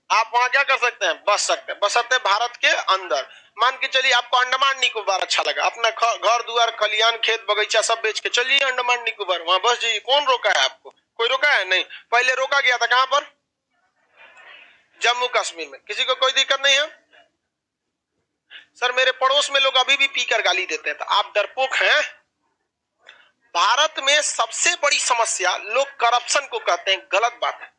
आप वहां क्या कर सकते हैं, बस सकते हैं। बसते भारत के अंदर। मान के चलिए आपको अंडमान निकोबार अच्छा लगा, अपना घर दुआर खलियान खेत बगीचा सब बेच के चलिए अंडमान निकोबार, वहां बस जाइए। कौन रोका है आपको, कोई रोका है नहीं। पहले रोका गया था कहां पर, जम्मू कश्मीर में किसी को कोई दिक्कत नहीं है। सर मेरे पड़ोस में लोग अभी भी पीकर गाली देते हैं, तो आप डरपोक हैं। भारत में सबसे बड़ी समस्या लोग करप्शन को कहते हैं, गलत बात है।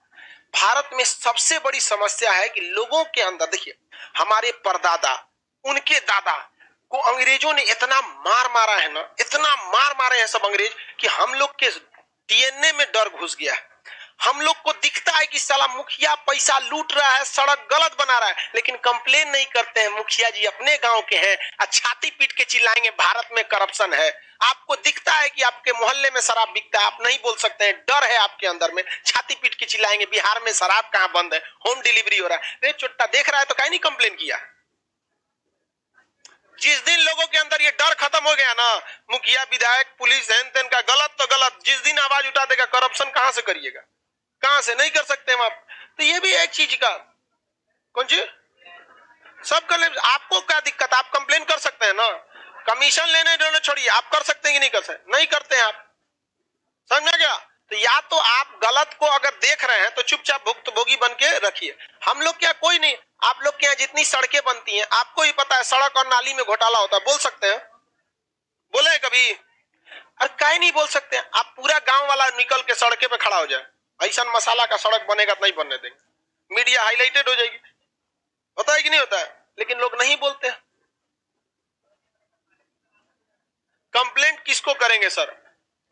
भारत में सबसे बड़ी समस्या है कि लोगों के अंदर, देखिए हमारे परदादा, उनके दादा को अंग्रेजों ने इतना मार मारा है ना, इतना मार मारे हैं सब अंग्रेज कि हम लोग के डीएनए में डर घुस गया है। हम लोग को दिखता है कि साला मुखिया पैसा लूट रहा है, सड़क गलत बना रहा है, लेकिन कंप्लेन नहीं करते हैं। मुखिया जी अपने गांव के हैं, छाती पीट के चिल्लाएंगे भारत में करप्शन है। आपको दिखता है कि आपके मोहल्ले में शराब बिकता है, आप नहीं बोल सकते हैं, डर है आपके अंदर में, छाती पीट के चिल्लाएंगे बिहार में शराब कहां बंद है, होम डिलीवरी हो रहा है। रे चुट्टा देख रहा है तो कहीं नहीं कंप्लेन किया। जिस दिन लोगों के अंदर ये डर खत्म हो गया ना, मुखिया विधायक पुलिस हेन तेन का गलत तो गलत, जिस दिन आवाज उठा देगा करप्शन कहां से करिएगा, कहां से नहीं कर सकते हम आप। तो ये भी एक चीज का कौन सी सब कर ले। आपको क्या दिक्कत, आप कंप्लेन कर सकते हैं ना, कमीशन लेने देने छोड़िए, आप कर सकते हैं कि नहीं कर सकते, नहीं करते हैं आप, समझा क्या। तो या तो आप गलत को अगर देख रहे हैं तो चुपचाप भुक्तभोगी बन के रखिए। हम लोग क्या कोई नहीं, आप लोग के यहाँ जितनी सड़कें बनती हैं आपको ही पता है, सड़क और नाली में घोटाला होता है, बोल सकते हैं, बोले हैं कभी? अरे काहे नहीं बोल सकते हैं, आप पूरा गांव वाला निकल के सड़के पे खड़ा हो जाए, ऐसा मसाला का सड़क बनेगा तो नहीं बनने देंगे, मीडिया हाईलाइटेड हो जाएगी, होता है कि नहीं होता है, लेकिन लोग नहीं बोलते हैं। कंप्लेंट किसको करेंगे सर,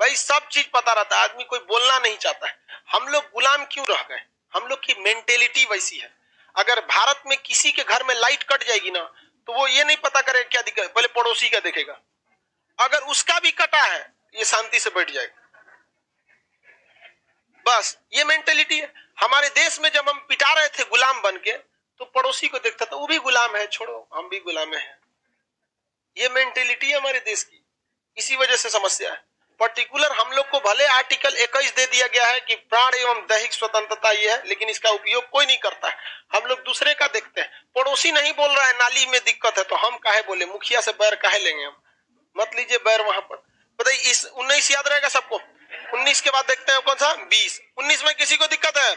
भाई सब चीज पता रहता है, आदमी कोई बोलना नहीं चाहता है। हम लोग गुलाम क्यों रह गए, हम लोग की मेंटेलिटी वैसी है। अगर भारत में किसी के घर में लाइट कट जाएगी ना, तो वो ये नहीं पता करेगा क्या दिक्कत, पहले पड़ोसी का देखेगा, अगर उसका भी कटा है ये शांति से बैठ जाएगा। बस ये मेंटेलिटी है। हमारे देश में जब हम पिटा रहे थे गुलाम बन के, तो पड़ोसी को देखता था वो भी गुलाम है, छोड़ो हम भी गुलाम है। ये मेंटेलिटी है हमारे देश की, इसी वजह से समस्या है। पर्टिकुलर हम लोग को भले आर्टिकल 21 दे दिया गया है कि प्राण एवं दैहिक स्वतंत्रता ये है, लेकिन इसका उपयोग कोई नहीं करता है। हम लोग दूसरे का देखते हैं, पड़ोसी नहीं बोल रहा है नाली में दिक्कत है तो हम काहे बोले, मुखिया से बैर काहे लेंगे हम, मत लीजिए बैर वहां पर। बताइए इस 19 याद रहेगा सबको, 19 के बाद देखते हैं कौन सा 20। 19 में किसी को दिक्कत है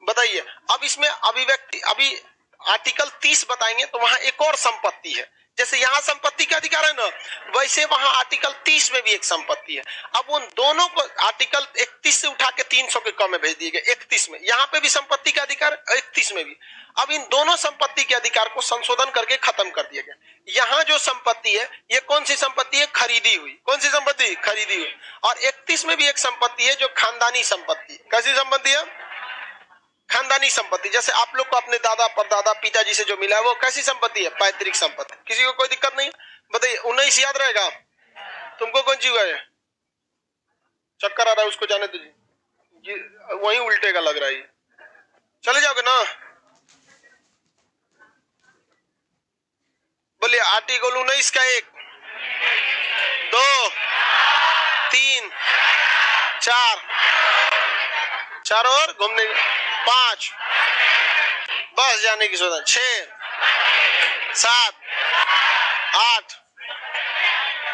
बताइए। अब इसमें अभिव्यक्ति, अभी आर्टिकल 30 बताएंगे तो वहां एक और संपत्ति है, जैसे यहाँ संपत्ति का अधिकार है ना, वैसे वहां आर्टिकल 30 में भी एक संपत्ति है। अब उन दोनों को आर्टिकल 31 से उठा के 300 के कम में भेज दिए गए 31 में, यहाँ पे भी संपत्ति का अधिकार 31 में भी। अब इन दोनों संपत्ति के अधिकार को संशोधन करके खत्म कर दिया गया। यहाँ जो संपत्ति है ये कौन सी संपत्ति है, खरीदी हुई, कौन सी संपत्ति, खरीदी हुई। और 31 में भी एक संपत्ति है जो खानदानी संपत्ति, कैसी संपत्ति है, खानदानी संपत्ति। जैसे आप लोग को अपने दादा परदादा पिताजी से जो मिला है वो कैसी संपत्ति है, पैतृक संपत्ति। किसी को कोई दिक्कत नहीं, बताइए 19 याद रहेगा, तुमको कौन सी हुआ है, चक्कर आ रहा है उसको जाने दीजिए, वही उल्टे का लग रहा है, चले जाओगे ना। बोलिए आर्टिकल 19 का 1 2 3 4 और घूमने 5 बस जाने की सोचा, 6 7 8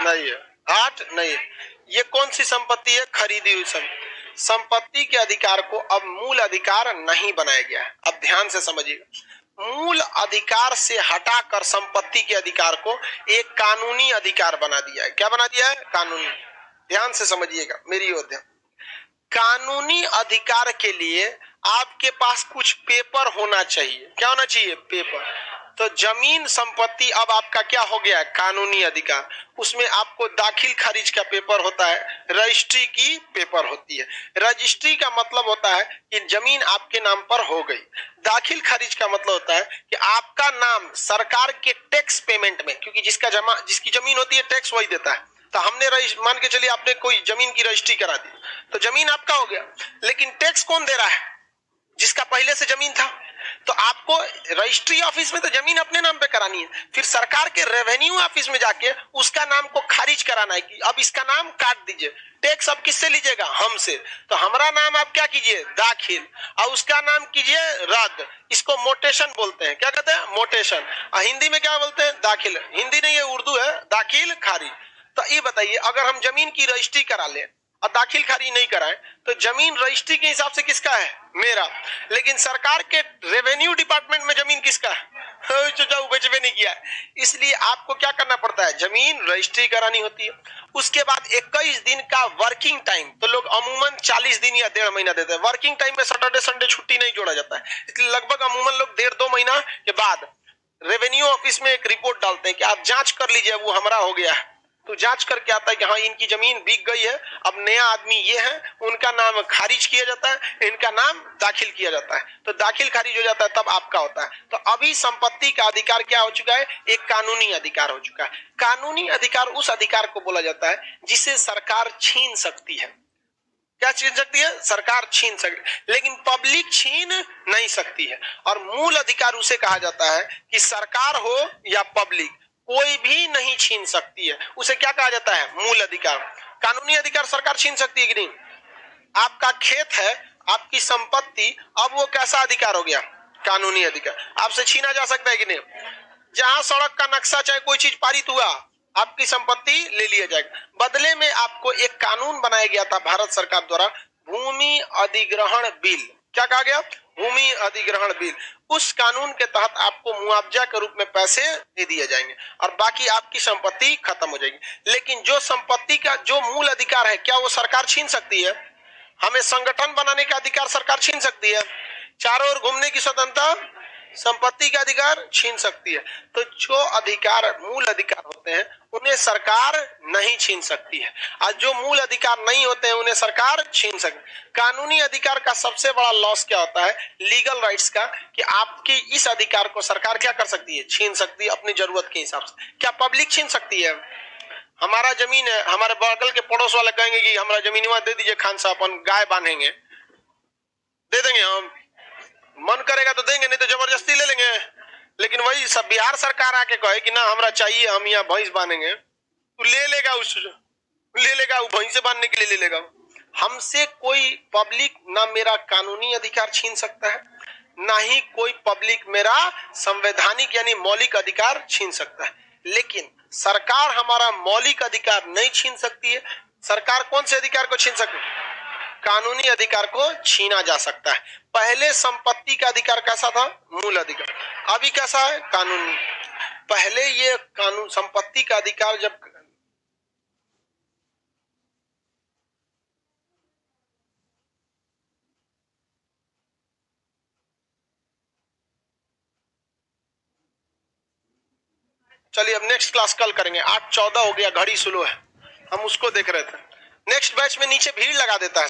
नहीं है, 8 नहीं है। ये कौन सी संपत्ति है, खरीदी हुई संपत्ति के अधिकार को अब मूल अधिकार नहीं बनाया गया है। अब ध्यान से समझिएगा, मूल अधिकार से हटाकर संपत्ति के अधिकार को एक कानूनी अधिकार बना दिया है। क्या बना दिया है, कानूनी। ध्यान से समझिएगा मेरी ओर ध्यान। कानूनी अधिकार के लिए आपके पास कुछ पेपर होना चाहिए, क्या होना चाहिए, पेपर। तो जमीन संपत्ति अब आपका क्या हो गया है, कानूनी अधिकार। उसमें आपको दाखिल खारिज का पेपर होता है, रजिस्ट्री की पेपर होती है। रजिस्ट्री का मतलब होता है कि जमीन आपके नाम पर हो गई, दाखिल खारिज का मतलब होता है कि आपका नाम सरकार के टैक्स पेमेंट में, क्योंकि जिसकी जमीन होती है टैक्स वही देता है। तो हमने मान के चलिए आपने कोई जमीन की रजिस्ट्री करा दी तो जमीन आपका हो गया, लेकिन टैक्स कौन दे रहा है, जिसका पहले से जमीन था। तो आपको रजिस्ट्री ऑफिस में तो जमीन अपने नाम पे करानी है, फिर सरकार के रेवेन्यू ऑफिस में जाके उसका नाम को खारिज कराना है कि अब इसका नाम काट दीजिए, टैक्स अब किससे लीजिएगा, हमसे। तो हमारा नाम आप क्या कीजिए, दाखिल, और उसका नाम कीजिए रद्द। इसको मोटेशन बोलते हैं, क्या कहते हैं, मोटेशन। हिंदी में क्या बोलते हैं, दाखिल। हिंदी नहीं है, उर्दू है, दाखिल खारिज। तो ये बताइए, अगर हम जमीन की रजिस्ट्री करा ले और दाखिल खारिज नहीं कराएं तो जमीन रजिस्ट्री के हिसाब से किसका है? मेरा। लेकिन सरकार के रेवेन्यू डिपार्टमेंट में जमीन किसका है? बेचबे नहीं किया। इसलिए आपको क्या करना पड़ता है? जमीन रजिस्ट्री करानी होती है। उसके बाद 21 दिन का वर्किंग टाइम, तो लोग अमूमन 40 दिन या 1.5 महीना देते हैं। वर्किंग टाइम में सैटरडे संडे छुट्टी नहीं जोड़ा जाता है, इसलिए लगभग अमूमन लोग 1.5-2 महीना के बाद रेवेन्यू ऑफिस में एक रिपोर्ट डालते हैं कि आप जांच कर लीजिए, वो हमारा हो गया है। तो जांच करके आता है कि हाँ इनकी जमीन बिक गई है, अब नया आदमी ये है, उनका नाम खारिज किया जाता है, इनका नाम दाखिल किया जाता है। तो दाखिल खारिज हो जाता है तब आपका होता है। तो अभी संपत्ति का अधिकार क्या हो चुका है? एक कानूनी अधिकार हो चुका है। कानूनी अधिकार उस अधिकार को बोला जाता है जिसे सरकार छीन सकती है। क्या छीन सकती है? सरकार छीन सकती है, लेकिन पब्लिक छीन नहीं सकती है। और मूल अधिकार उसे कहा जाता है कि सरकार हो या पब्लिक, कोई भी नहीं छीन सकती है। उसे क्या कहा जाता है? मूल अधिकार। कानूनी अधिकार सरकार छीन सकती है कि नहीं? आपका खेत है, आपकी संपत्ति, अब वो कैसा अधिकार हो गया? कानूनी अधिकार। आपसे छीना जा सकता है कि नहीं? जहां सड़क का नक्शा चाहे कोई चीज पारित हुआ, आपकी संपत्ति ले लिया जाएगा। बदले में आपको एक कानून बनाया गया था भारत सरकार द्वारा, भूमि अधिग्रहण बिल। क्या कहा गया? भूमि अधिग्रहण बिल। उस कानून के तहत आपको मुआवजा के रूप में पैसे दे दिए जाएंगे और बाकी आपकी संपत्ति खत्म हो जाएगी। लेकिन जो संपत्ति का जो मूल अधिकार है, क्या वो सरकार छीन सकती है? हमें संगठन बनाने का अधिकार सरकार छीन सकती है? चारों ओर घूमने की स्वतंत्रता संपत्ति का अधिकार छीन सकती है। तो जो अधिकार मूल अधिकार होते हैं उन्हें सरकार नहीं छीन सकती है, और जो मूल अधिकार नहीं होते हैं उन्हें सरकार छीन सकती है। कानूनी अधिकार का सबसे बड़ा लॉस क्या होता है? लीगल राइट्स का, कि आपके इस अधिकार को सरकार क्या कर सकती है? छीन सकती है अपनी जरूरत के हिसाब से। क्या पब्लिक छीन सकती है? हमारा जमीन है, हमारे बगल के पड़ोस वाले कहेंगे कि हमारा जमीन दे दीजिए खान साहब, अपन गाय बांधेंगे, दे देंगे हम। मन करेगा तो देंगे, नहीं तो जबरदस्ती ले लेंगे। लेकिन वही सब बिहार सरकार आके कहे कि ना हमरा चाहिए, हम यहाँ भैंस बांधेंगे, तो ले लेगा, वो भैंसे बांधने के लिए ले लेगा। हमसे कोई पब्लिक ना मेरा कानूनी अधिकार छीन सकता है, ना ही कोई पब्लिक मेरा संवैधानिक यानी मौलिक अधिकार छीन सकता है। लेकिन सरकार हमारा मौलिक अधिकार नहीं छीन सकती है। सरकार कौन से अधिकार को छीन सकती है? कानूनी अधिकार को छीना जा सकता है। पहले संपत्ति का अधिकार कैसा था? मूल अधिकार। अभी कैसा है? कानूनी। पहले ये कानून संपत्ति का अधिकार जब चलिए अब नेक्स्ट क्लास कल करेंगे। 8:14 हो गया, घड़ी स्लो है, हम उसको देख रहे थे। नेक्स्ट बैच में नीचे भीड़ लगा देता है।